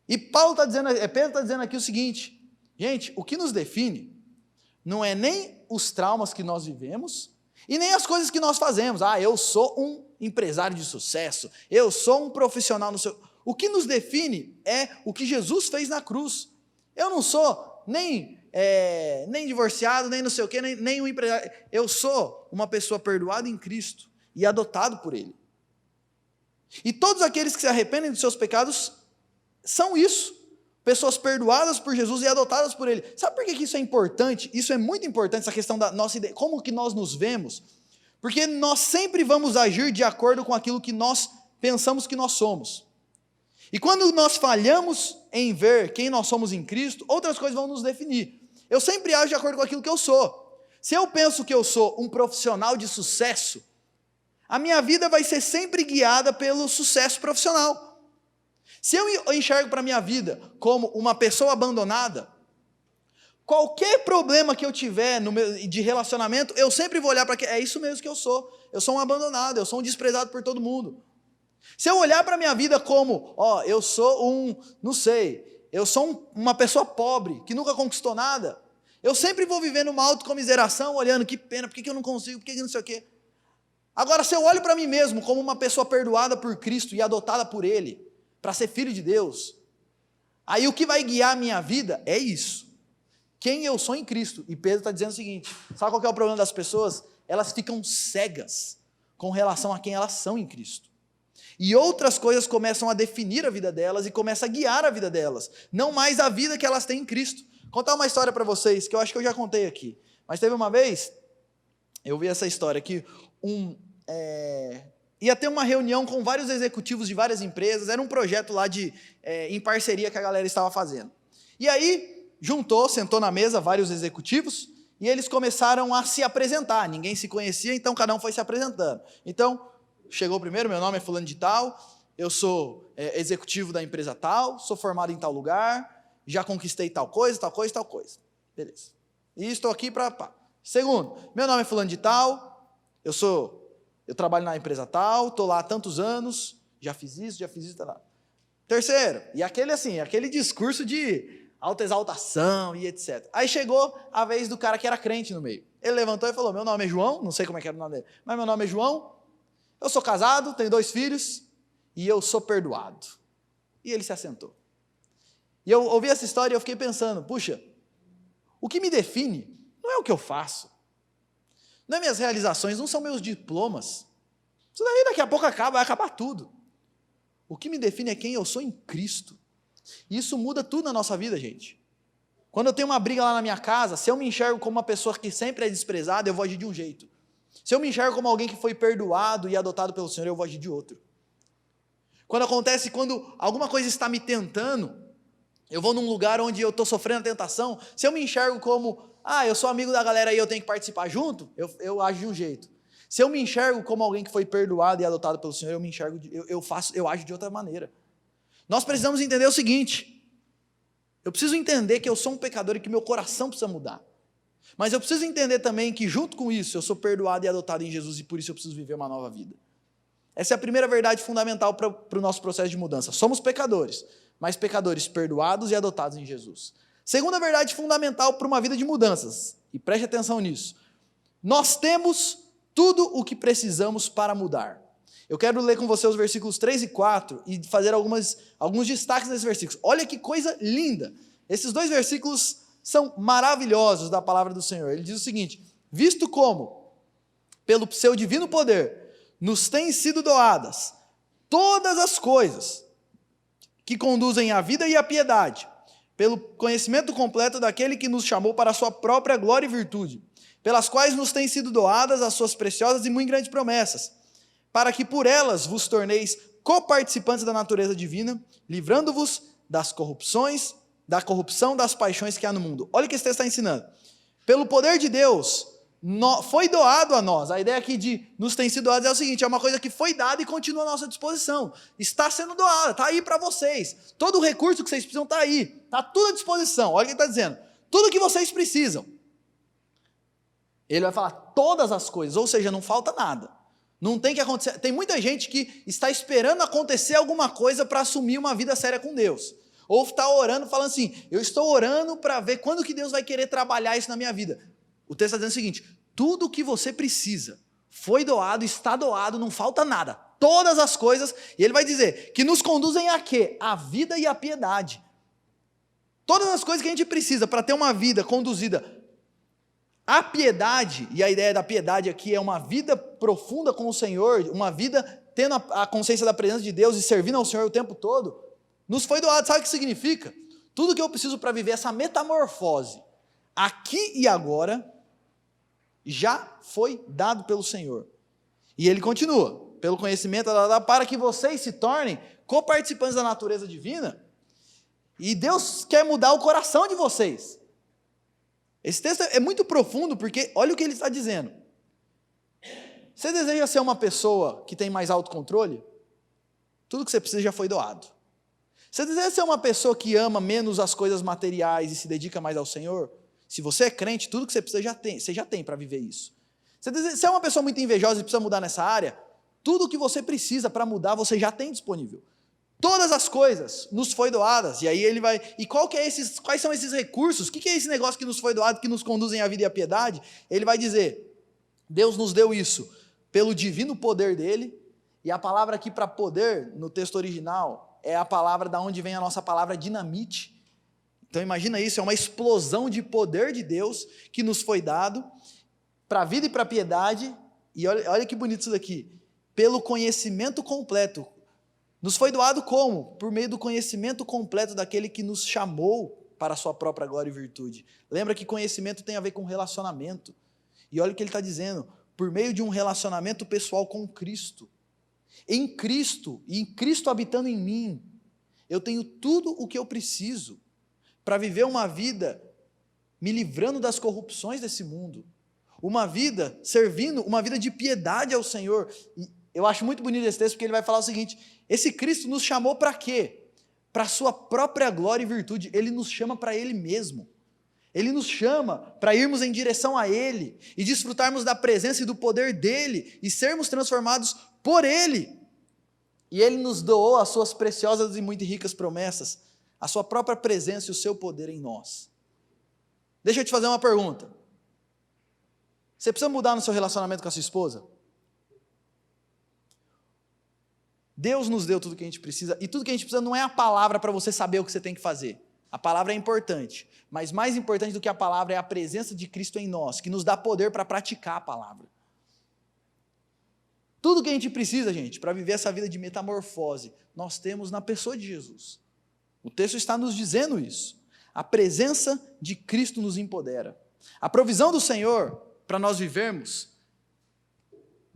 E Pedro está dizendo aqui o seguinte, gente, o que nos define não é nem os traumas que nós vivemos e nem as coisas que nós fazemos. Eu sou um empresário de sucesso, eu sou um profissional no seu... O que nos define é o que Jesus fez na cruz. Eu não sou nem divorciado, nem não sei o quê, nem um empresário. Eu sou uma pessoa perdoada em Cristo e adotado por Ele. E todos aqueles que se arrependem dos seus pecados são isso. Pessoas perdoadas por Jesus e adotadas por Ele. Sabe por que isso é importante? Isso é muito importante, essa questão da nossa ideia, como que nós nos vemos. Porque nós sempre vamos agir de acordo com aquilo que nós pensamos que nós somos. E quando nós falhamos em ver quem nós somos em Cristo, outras coisas vão nos definir. Eu sempre ajo de acordo com aquilo que eu sou. Se eu penso que eu sou um profissional de sucesso, a minha vida vai ser sempre guiada pelo sucesso profissional. Se eu enxergo para a minha vida como uma pessoa abandonada, qualquer problema que eu tiver de relacionamento, eu sempre vou olhar para que é isso mesmo que eu sou. Eu sou um abandonado, eu sou um desprezado por todo mundo. Se eu olhar para a minha vida como, eu sou eu sou uma pessoa pobre, que nunca conquistou nada, eu sempre vou viver numa autocomiseração, olhando, que pena, por que eu não consigo, por que não sei o quê. Agora, se eu olho para mim mesmo como uma pessoa perdoada por Cristo e adotada por Ele, para ser filho de Deus, aí o que vai guiar a minha vida é isso. Quem eu sou em Cristo. E Pedro está dizendo o seguinte, sabe qual que é o problema das pessoas? Elas ficam cegas com relação a quem elas são em Cristo. E outras coisas começam a definir a vida delas e começam a guiar a vida delas, não mais a vida que elas têm em Cristo. Vou contar uma história para vocês, que eu acho que eu já contei aqui, mas teve uma vez, eu vi essa história aqui, ia ter uma reunião com vários executivos de várias empresas, era um projeto lá em parceria que a galera estava fazendo. E aí, sentou na mesa vários executivos, e eles começaram a se apresentar, ninguém se conhecia, então cada um foi se apresentando. Então, chegou primeiro, meu nome é fulano de tal, eu sou executivo da empresa tal, sou formado em tal lugar, já conquistei tal coisa, tal coisa, tal coisa. Beleza. E estou aqui para... Segundo, meu nome é fulano de tal, eu trabalho na empresa tal, estou lá há tantos anos, já fiz isso, tá lá. Terceiro, e aquele discurso de autoexaltação e etc. Aí chegou a vez do cara que era crente no meio. Ele levantou e falou, meu nome é João, não sei como é que era o nome dele, mas meu nome é João, eu sou casado, tenho 2 filhos e eu sou perdoado. E ele se assentou. E eu ouvi essa história e eu fiquei pensando, puxa, o que me define não é o que eu faço, não é minhas realizações, não são meus diplomas. Isso daí daqui a pouco vai acabar tudo. O que me define é quem eu sou em Cristo. E isso muda tudo na nossa vida, gente. Quando eu tenho uma briga lá na minha casa, se eu me enxergo como uma pessoa que sempre é desprezada, eu vou agir de um jeito. Se eu me enxergo como alguém que foi perdoado e adotado pelo Senhor, eu vou agir de outro. Quando alguma coisa está me tentando, eu vou num lugar onde eu estou sofrendo a tentação, se eu me enxergo como, eu sou amigo da galera e eu tenho que participar junto, eu ajo de um jeito. Se eu me enxergo como alguém que foi perdoado e adotado pelo Senhor, eu ajo de outra maneira. Nós precisamos entender o seguinte, eu preciso entender que eu sou um pecador e que meu coração precisa mudar. Mas eu preciso entender também que junto com isso, eu sou perdoado e adotado em Jesus e por isso eu preciso viver uma nova vida. Essa é a primeira verdade fundamental para o nosso processo de mudança. Somos pecadores, mas pecadores perdoados e adotados em Jesus. Segunda verdade fundamental para uma vida de mudanças, e preste atenção nisso. Nós temos tudo o que precisamos para mudar. Eu quero ler com você os versículos 3 e 4 e fazer alguns destaques nesses versículos. Olha que coisa linda. Esses 2 versículos são maravilhosos da palavra do Senhor. Ele diz o seguinte, visto como, pelo seu divino poder, nos têm sido doadas todas as coisas que conduzem à vida e à piedade, pelo conhecimento completo daquele que nos chamou para a sua própria glória e virtude, pelas quais nos têm sido doadas as suas preciosas e muito grandes promessas, para que por elas vos torneis coparticipantes da natureza divina, livrando-vos da corrupção das paixões que há no mundo. Olha o que esse texto está ensinando. Pelo poder de Deus, foi doado a nós. A ideia aqui de nos tem sido doado é o seguinte, é uma coisa que foi dada e continua à nossa disposição. Está sendo doada, está aí para vocês. Todo o recurso que vocês precisam está aí. Está tudo à disposição. Olha o que ele está dizendo. Tudo que vocês precisam. Ele vai falar todas as coisas, ou seja, não falta nada. Não tem que acontecer. Tem muita gente que está esperando acontecer alguma coisa para assumir uma vida séria com Deus. Ou está orando, falando assim, eu estou orando para ver quando que Deus vai querer trabalhar isso na minha vida. O texto está dizendo o seguinte, tudo o que você precisa foi doado, está doado, não falta nada. Todas as coisas, e ele vai dizer, que nos conduzem a quê? A vida e a piedade. Todas as coisas que a gente precisa para ter uma vida conduzida à piedade, e a ideia da piedade aqui é uma vida profunda com o Senhor, uma vida tendo a consciência da presença de Deus e servindo ao Senhor o tempo todo, nos foi doado. Sabe o que significa? Tudo que eu preciso para viver essa metamorfose, aqui e agora, já foi dado pelo Senhor. E ele continua, pelo conhecimento, para que vocês se tornem coparticipantes da natureza divina, e Deus quer mudar o coração de vocês. Esse texto é muito profundo, porque olha o que ele está dizendo. Você deseja ser uma pessoa que tem mais autocontrole? Tudo que você precisa já foi doado. Você deseja ser uma pessoa que ama menos as coisas materiais e se dedica mais ao Senhor? Se você é crente, tudo que você precisa você já tem para viver isso. Você é uma pessoa muito invejosa e precisa mudar nessa área? Tudo que você precisa para mudar, você já tem disponível. Todas as coisas nos foi doadas, e aí ele vai, e quais são esses recursos? O que é esse negócio que nos foi doado, que nos conduzem à vida e à piedade? Ele vai dizer, Deus nos deu isso pelo divino poder dele, e a palavra aqui para poder, no texto original, é a palavra da onde vem a nossa palavra dinamite. Então imagina isso, é uma explosão de poder de Deus que nos foi dado para a vida e para a piedade, e olha que bonito isso daqui, pelo conhecimento completo. Nos foi doado como? Por meio do conhecimento completo daquele que nos chamou para a sua própria glória e virtude. Lembra que conhecimento tem a ver com relacionamento. E olha o que ele está dizendo, por meio de um relacionamento pessoal com Cristo. Em Cristo, e em Cristo habitando em mim, eu tenho tudo o que eu preciso para viver uma vida me livrando das corrupções desse mundo. Uma vida servindo, uma vida de piedade ao Senhor. E eu acho muito bonito esse texto, porque ele vai falar o seguinte, esse Cristo nos chamou para quê? Para a sua própria glória e virtude. Ele nos chama para Ele mesmo. Ele nos chama para irmos em direção a Ele e desfrutarmos da presença e do poder dEle e sermos transformados por Ele. E Ele nos doou as suas preciosas e muito ricas promessas, a sua própria presença e o seu poder em nós. Deixa eu te fazer uma pergunta. Você precisa mudar no seu relacionamento com a sua esposa? Deus nos deu tudo o que a gente precisa, e tudo que a gente precisa não é a palavra para você saber o que você tem que fazer. A palavra é importante, mas mais importante do que a palavra é a presença de Cristo em nós, que nos dá poder para praticar a palavra. Tudo que a gente precisa, gente, para viver essa vida de metamorfose, nós temos na pessoa de Jesus. O texto está nos dizendo isso. A presença de Cristo nos empodera. A provisão do Senhor para nós vivermos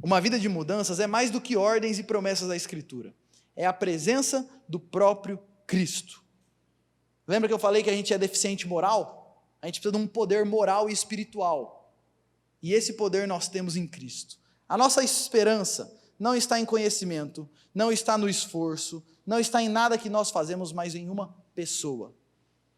uma vida de mudanças é mais do que ordens e promessas da Escritura. É a presença do próprio Cristo. Lembra que eu falei que a gente é deficiente moral? A gente precisa de um poder moral e espiritual. E esse poder nós temos em Cristo. A nossa esperança não está em conhecimento, não está no esforço, não está em nada que nós fazemos, mas em uma pessoa,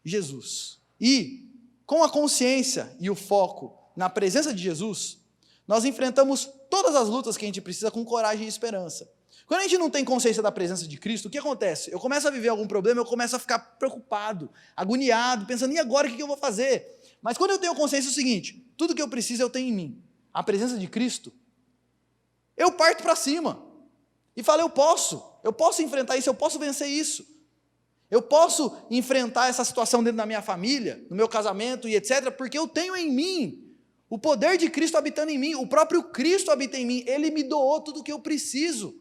Jesus. E, com a consciência e o foco na presença de Jesus, nós enfrentamos todas as lutas que a gente precisa com coragem e esperança. Quando a gente não tem consciência da presença de Cristo, o que acontece? Eu começo a viver algum problema, eu começo a ficar preocupado, agoniado, pensando, e agora o que eu vou fazer? Mas quando eu tenho consciência é o seguinte, tudo que eu preciso eu tenho em mim, a presença de Cristo, eu parto para cima e falo, eu posso enfrentar isso, eu posso vencer isso. Eu posso enfrentar essa situação dentro da minha família, no meu casamento e etc., porque eu tenho em mim o poder de Cristo habitando em mim, o próprio Cristo habita em mim, Ele me doou tudo o que eu preciso.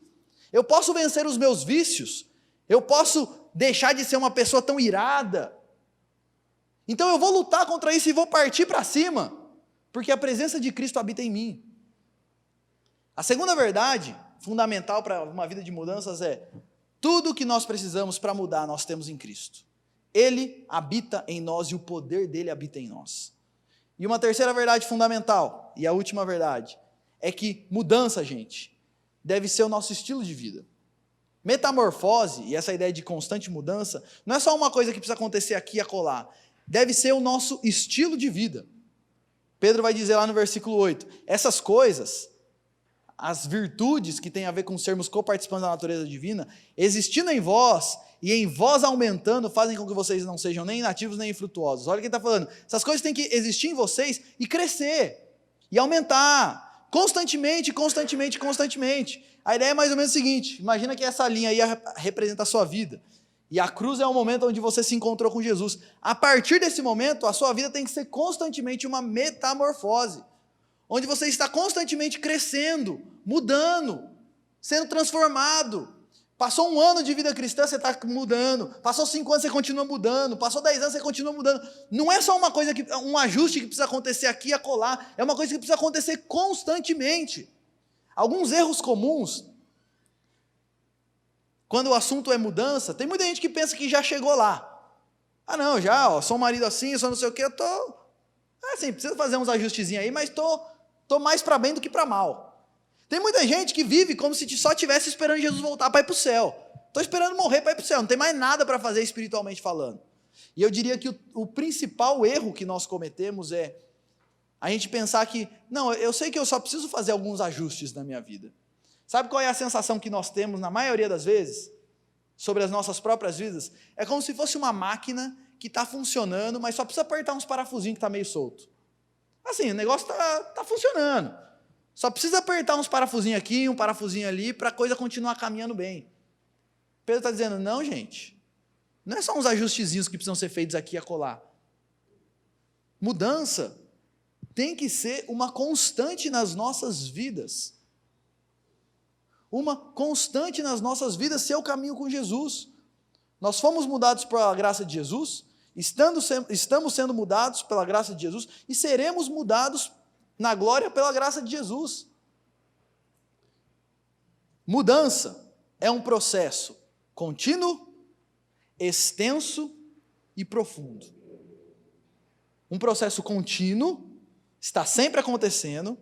Eu posso vencer os meus vícios, eu posso deixar de ser uma pessoa tão irada. Então eu vou lutar contra isso e vou partir para cima, porque a presença de Cristo habita em mim. A segunda verdade, fundamental para uma vida de mudanças é, tudo o que nós precisamos para mudar, nós temos em Cristo. Ele habita em nós e o poder dele habita em nós. E uma terceira verdade fundamental, e a última verdade, é que mudança, gente, deve ser o nosso estilo de vida. Metamorfose, e essa ideia de constante mudança, não é só uma coisa que precisa acontecer aqui e acolá, deve ser o nosso estilo de vida. Pedro vai dizer lá no versículo 8, essas coisas, as virtudes que têm a ver com sermos coparticipantes da natureza divina, existindo em vós e em vós aumentando, fazem com que vocês não sejam nem inativos nem infrutuosos. Olha o que ele está falando. Essas coisas têm que existir em vocês e crescer, e aumentar, constantemente, constantemente, constantemente. A ideia é mais ou menos o seguinte, imagina que essa linha aí representa a sua vida, e a cruz é o momento onde você se encontrou com Jesus. A partir desse momento, a sua vida tem que ser constantemente uma metamorfose, onde você está constantemente crescendo, mudando, sendo transformado. Passou 1 ano de vida cristã, você está mudando. Passou 5 anos, você continua mudando. Passou 10 anos, você continua mudando. Não é só uma coisa, um ajuste que precisa acontecer aqui e acolá. É uma coisa que precisa acontecer constantemente. Alguns erros comuns, quando o assunto é mudança, tem muita gente que pensa que já chegou lá. Ah não, sou um marido assim, sou não sei o quê, eu estou... assim, preciso fazer uns ajustezinhos aí, mas estou mais para bem do que para mal. Tem muita gente que vive como se só estivesse esperando Jesus voltar para ir para o céu. Estou esperando morrer para ir para o céu, não tem mais nada para fazer espiritualmente falando. E eu diria que o principal erro que nós cometemos é a gente pensar que, não, eu sei que eu só preciso fazer alguns ajustes na minha vida. Sabe qual é a sensação que nós temos na maioria das vezes sobre as nossas próprias vidas? É como se fosse uma máquina que está funcionando, mas só precisa apertar uns parafusinhos que está meio solto. Assim, o negócio está funcionando. Só precisa apertar uns parafusinhos aqui, um parafusinho ali, para a coisa continuar caminhando bem. Pedro está dizendo, não, gente, não é só uns ajustezinhos que precisam ser feitos aqui e acolá. Mudança tem que ser uma constante nas nossas vidas. Uma constante nas nossas vidas, ser o caminho com Jesus. Nós fomos mudados pela graça de Jesus, estamos sendo mudados pela graça de Jesus, e seremos mudados na glória pela graça de Jesus. Mudança é um processo contínuo, extenso e profundo. Um processo contínuo, está sempre acontecendo,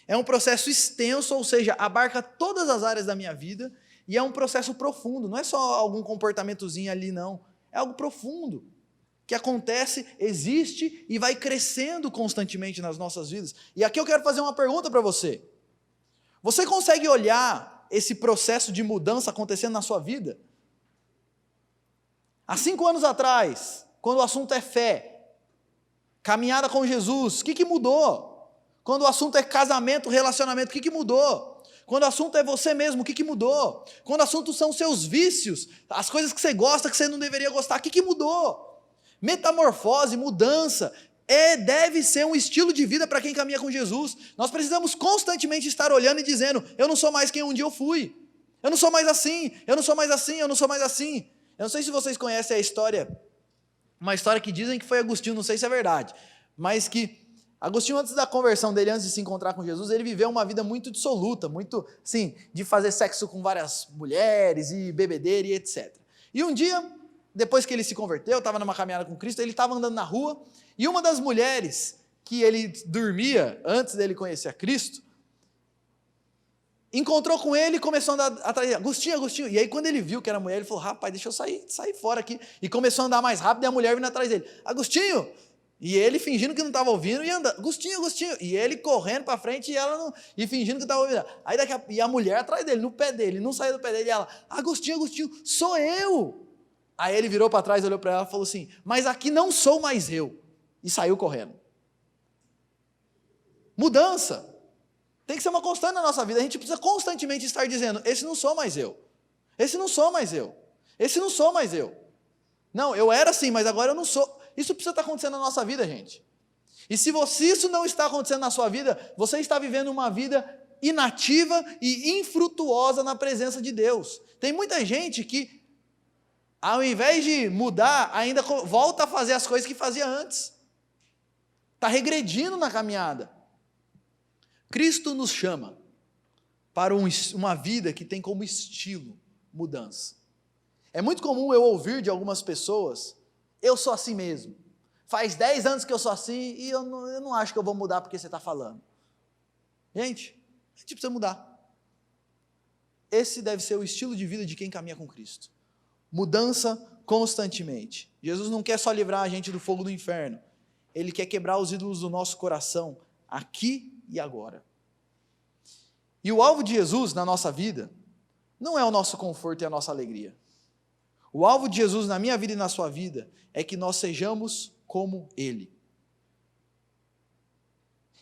é um processo extenso, ou seja, abarca todas as áreas da minha vida, e é um processo profundo, não é só algum comportamentozinho ali não, é algo profundo, que acontece, existe e vai crescendo constantemente nas nossas vidas. E aqui eu quero fazer uma pergunta para você. Você consegue olhar esse processo de mudança acontecendo na sua vida? Há 5 anos atrás, quando o assunto é fé, caminhada com Jesus, o que mudou? Quando o assunto é casamento, relacionamento, o que mudou? Quando o assunto é você mesmo, o que mudou? Quando o assunto são seus vícios, as coisas que você gosta, que você não deveria gostar, o que mudou? Metamorfose, mudança, deve ser um estilo de vida para quem caminha com Jesus. Nós precisamos constantemente estar olhando e dizendo, eu não sou mais quem um dia eu fui, eu não sou mais assim, eu não sou mais assim, eu não sou mais assim. Eu não sei se vocês conhecem a história, uma história que dizem que foi Agostinho, não sei se é verdade, mas que Agostinho, antes da conversão dele, antes de se encontrar com Jesus, ele viveu uma vida muito dissoluta, muito, assim, de fazer sexo com várias mulheres e bebedeira e etc. E um dia, depois que ele se converteu, estava numa caminhada com Cristo, ele estava andando na rua, e uma das mulheres que ele dormia antes dele conhecer a Cristo, encontrou com ele e começou a andar atrás dele, Agostinho, e aí quando ele viu que era mulher, ele falou, rapaz, deixa eu sair fora aqui, e começou a andar mais rápido, e a mulher vindo atrás dele, Agostinho, e ele fingindo que não estava ouvindo, e andando, Agostinho, e ele correndo para frente, e fingindo que estava ouvindo, aí e a mulher atrás dele, no pé dele, não saiu do pé dele, e ela, Agostinho, sou eu. Aí ele virou para trás, olhou para ela e falou assim, mas aqui não sou mais eu, e saiu correndo. Mudança tem que ser uma constante na nossa vida, a gente precisa constantemente estar dizendo, esse não sou mais eu, esse não sou mais eu, esse não sou mais eu. Não, eu era assim, mas agora eu não sou. Isso precisa estar acontecendo na nossa vida, gente. E se isso não está acontecendo na sua vida, você está vivendo uma vida inativa e infrutuosa na presença de Deus. Tem muita gente que, ao invés de mudar, ainda volta a fazer as coisas que fazia antes. Está regredindo na caminhada. Cristo nos chama para uma vida que tem como estilo mudança. É muito comum eu ouvir de algumas pessoas, eu sou assim mesmo. Faz 10 anos que eu sou assim e eu não acho que eu vou mudar porque você está falando. Gente, a gente precisa mudar. Esse deve ser o estilo de vida de quem caminha com Cristo. Mudança constantemente. Jesus não quer só livrar a gente do fogo do inferno. Ele quer quebrar os ídolos do nosso coração, aqui e agora. E o alvo de Jesus na nossa vida não é o nosso conforto e a nossa alegria. O alvo de Jesus na minha vida e na sua vida é que nós sejamos como Ele.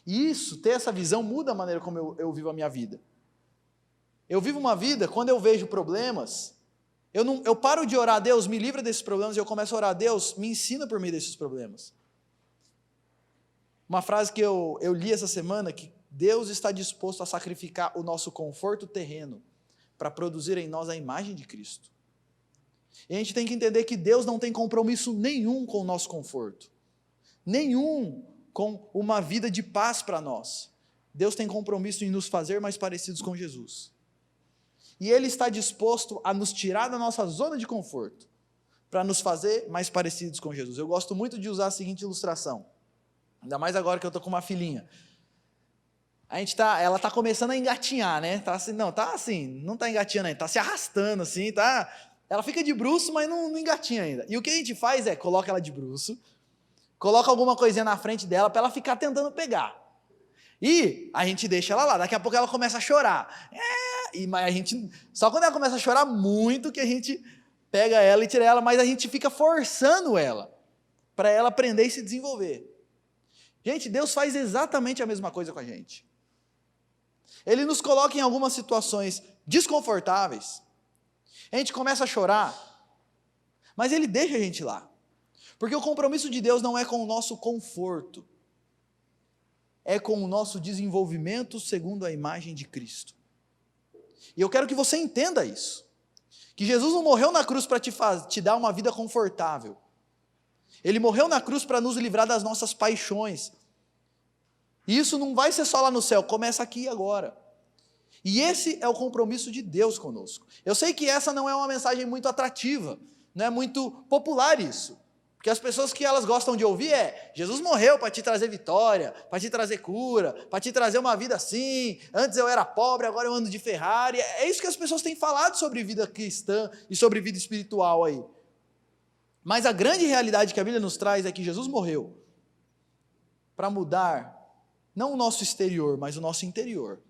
E isso, ter essa visão, muda a maneira como eu vivo a minha vida. Eu vivo uma vida, quando eu vejo problemas, eu paro de orar a Deus, me livra desses problemas, e eu começo a orar a Deus, me ensina por meio desses problemas. Uma frase que eu li essa semana, que Deus está disposto a sacrificar o nosso conforto terreno para produzir em nós a imagem de Cristo. E a gente tem que entender que Deus não tem compromisso nenhum com o nosso conforto, nenhum com uma vida de paz para nós. Deus tem compromisso em nos fazer mais parecidos com Jesus. E Ele está disposto a nos tirar da nossa zona de conforto, para nos fazer mais parecidos com Jesus. Eu gosto muito de usar a seguinte ilustração, ainda mais agora que eu estou com uma filhinha. Ela está começando a engatinhar, né? Não está engatinhando ainda, está se arrastando assim, tá? Ela fica de bruço, mas não engatinha ainda. E o que a gente faz é, coloca ela de bruço, coloca alguma coisinha na frente dela para ela ficar tentando pegar. E a gente deixa ela lá, daqui a pouco ela começa a chorar. Só quando ela começa a chorar muito que a gente pega ela e tira ela, mas a gente fica forçando ela, para ela aprender e se desenvolver. Gente, Deus faz exatamente a mesma coisa com a gente. Ele nos coloca em algumas situações desconfortáveis, a gente começa a chorar, mas Ele deixa a gente lá. Porque o compromisso de Deus não é com o nosso conforto, é com o nosso desenvolvimento segundo a imagem de Cristo. E eu quero que você entenda isso, que Jesus não morreu na cruz para te dar uma vida confortável. Ele morreu na cruz para nos livrar das nossas paixões. E isso não vai ser só lá no céu, começa aqui e agora. E esse é o compromisso de Deus conosco. Eu sei que essa não é uma mensagem muito atrativa, não é muito popular isso. Porque as pessoas que elas gostam de ouvir Jesus morreu para te trazer vitória, para te trazer cura, para te trazer uma vida assim, antes eu era pobre, agora eu ando de Ferrari. É isso que as pessoas têm falado sobre vida cristã e sobre vida espiritual aí. Mas a grande realidade que a Bíblia nos traz é que Jesus morreu para mudar, não o nosso exterior, mas o nosso interior,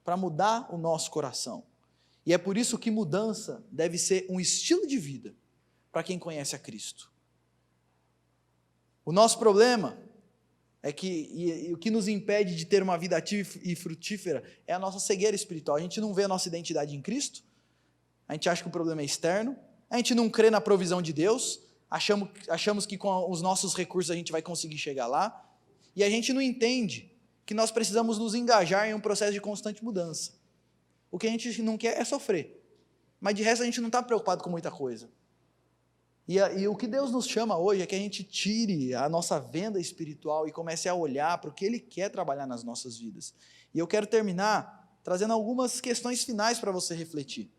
para mudar o nosso coração. E é por isso que mudança deve ser um estilo de vida para quem conhece a Cristo. O nosso problema é que, o que nos impede de ter uma vida ativa e frutífera é a nossa cegueira espiritual. A gente não vê a nossa identidade em Cristo, a gente acha que o problema é externo, a gente não crê na provisão de Deus, achamos que com os nossos recursos a gente vai conseguir chegar lá, e a gente não entende que nós precisamos nos engajar em um processo de constante mudança. O que a gente não quer é sofrer, mas de resto a gente não está preocupado com muita coisa. E o que Deus nos chama hoje é que a gente tire a nossa venda espiritual e comece a olhar para o que Ele quer trabalhar nas nossas vidas. E eu quero terminar trazendo algumas questões finais para você refletir.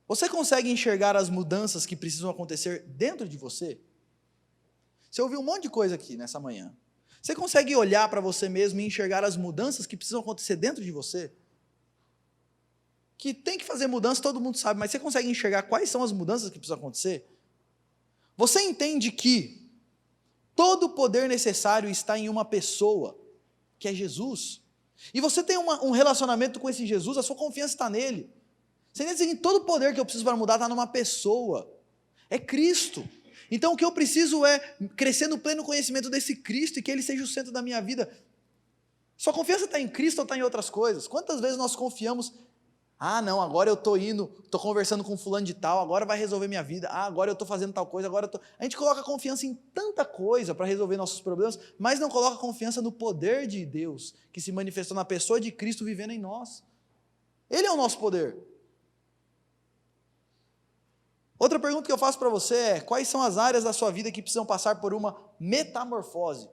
Você consegue enxergar as mudanças que precisam acontecer dentro de você? Você ouviu um monte de coisa aqui nessa manhã. Você consegue olhar para você mesmo e enxergar as mudanças que precisam acontecer dentro de você? Que tem que fazer mudança, todo mundo sabe, mas você consegue enxergar quais são as mudanças que precisam acontecer? Você entende que todo o poder necessário está em uma pessoa, que é Jesus? E você tem um relacionamento com esse Jesus, a sua confiança está nele. Você entende que todo o poder que eu preciso para mudar está numa pessoa, é Cristo. Então o que eu preciso é crescer no pleno conhecimento desse Cristo e que Ele seja o centro da minha vida. Sua confiança está em Cristo ou está em outras coisas? Quantas vezes nós confiamos... não, agora eu estou conversando com fulano de tal, agora vai resolver minha vida, agora eu estou fazendo tal coisa, A gente coloca confiança em tanta coisa para resolver nossos problemas, mas não coloca confiança no poder de Deus, que se manifestou na pessoa de Cristo vivendo em nós. Ele é o nosso poder. Outra pergunta que eu faço para você é, quais são as áreas da sua vida que precisam passar por uma metamorfose?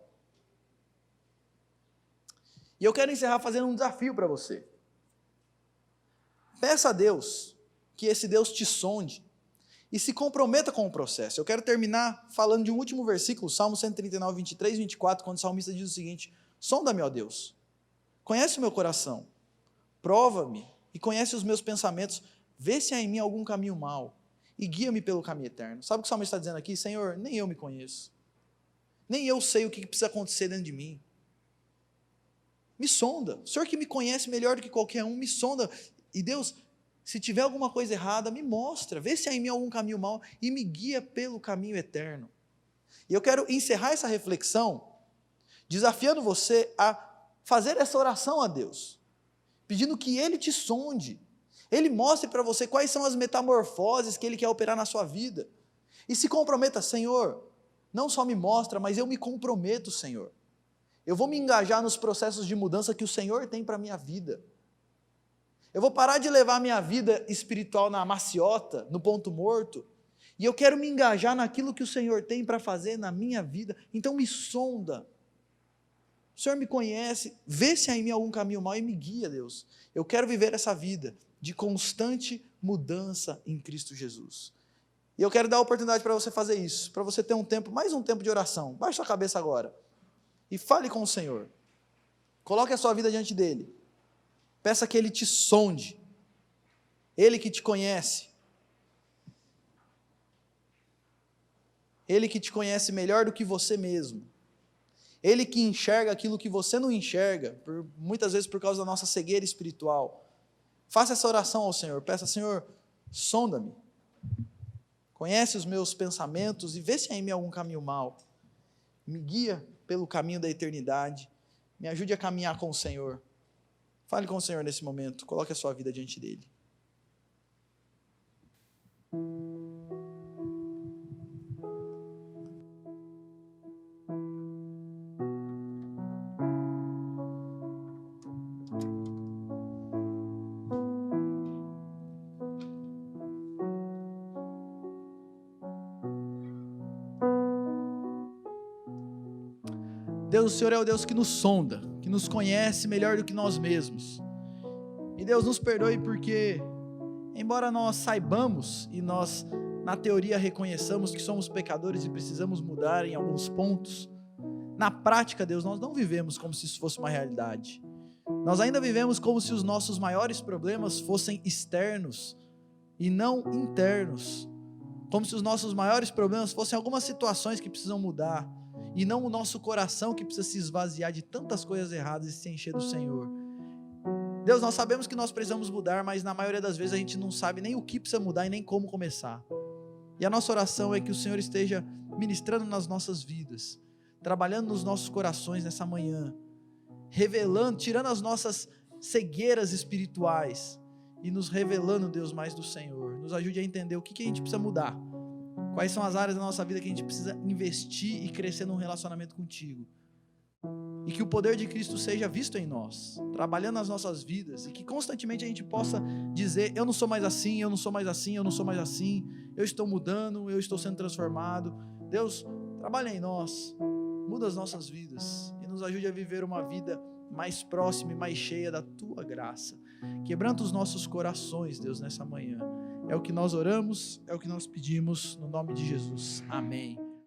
E eu quero encerrar fazendo um desafio para você. Peça a Deus que esse Deus te sonde e se comprometa com o processo. Eu quero terminar falando de um último versículo, Salmo 139, 23 e 24, quando o salmista diz o seguinte: sonda-me, ó Deus, conhece o meu coração, prova-me e conhece os meus pensamentos, vê se há em mim algum caminho mau e guia-me pelo caminho eterno. Sabe o que o salmista está dizendo aqui? Senhor, nem eu me conheço, nem eu sei o que precisa acontecer dentro de mim. Me sonda, o Senhor que me conhece melhor do que qualquer um, me sonda. E Deus, Se tiver alguma coisa errada, me mostra, vê se há em mim algum caminho mau e me guia pelo caminho eterno. E eu quero encerrar essa reflexão desafiando você a fazer essa oração a Deus, pedindo que Ele te sonde, Ele mostre para você quais são as metamorfoses que Ele quer operar na sua vida. E se comprometa, Senhor, não só me mostra, mas eu me comprometo, Senhor. Eu vou me engajar nos processos de mudança que o Senhor tem para a minha vida. Eu vou parar de levar a minha vida espiritual na maciota, no ponto morto, e eu quero me engajar naquilo que o Senhor tem para fazer na minha vida. Então me sonda. O Senhor me conhece, vê se há em mim algum caminho mau e me guia, Deus. Eu quero viver essa vida de constante mudança em Cristo Jesus. E eu quero dar a oportunidade para você fazer isso, para você ter um tempo, mais um tempo de oração. Baixe sua cabeça agora e fale com o Senhor. Coloque a sua vida diante dEle. Peça que Ele te sonde. Ele que te conhece. Ele que te conhece melhor do que você mesmo. Ele que enxerga aquilo que você não enxerga, muitas vezes por causa da nossa cegueira espiritual. Faça essa oração ao Senhor. Peça, Senhor, sonda-me. Conhece os meus pensamentos e vê se há em mim algum caminho mau. Me guia pelo caminho da eternidade. Me ajude a caminhar com o Senhor. Fale com o Senhor nesse momento. Coloque a sua vida diante dEle. Deus, o Senhor é o Deus que nos sonda, que nos conhece melhor do que nós mesmos. E Deus, nos perdoe porque, embora nós saibamos e nós, na teoria, reconheçamos que somos pecadores e precisamos mudar em alguns pontos, na prática, Deus, nós não vivemos como se isso fosse uma realidade. Nós ainda vivemos como se os nossos maiores problemas fossem externos e não internos. Como se os nossos maiores problemas fossem algumas situações que precisam mudar, e não o nosso coração que precisa se esvaziar de tantas coisas erradas e se encher do Senhor. Deus, nós sabemos que nós precisamos mudar, mas na maioria das vezes a gente não sabe nem o que precisa mudar e nem como começar. E a nossa oração é que o Senhor esteja ministrando nas nossas vidas, trabalhando nos nossos corações nessa manhã, revelando, tirando as nossas cegueiras espirituais e nos revelando, Deus, mais do Senhor. Nos ajude a entender o que a gente precisa mudar. Quais são as áreas da nossa vida que a gente precisa investir e crescer num relacionamento contigo. E que o poder de Cristo seja visto em nós, trabalhando nas nossas vidas, e que constantemente a gente possa dizer, eu não sou mais assim, eu não sou mais assim, eu não sou mais assim, eu estou mudando, eu estou sendo transformado. Deus, trabalha em nós, muda as nossas vidas e nos ajude a viver uma vida mais próxima e mais cheia da Tua graça. Quebranta os nossos corações, Deus, nessa manhã. É o que nós oramos, é o que nós pedimos, no nome de Jesus. Amém.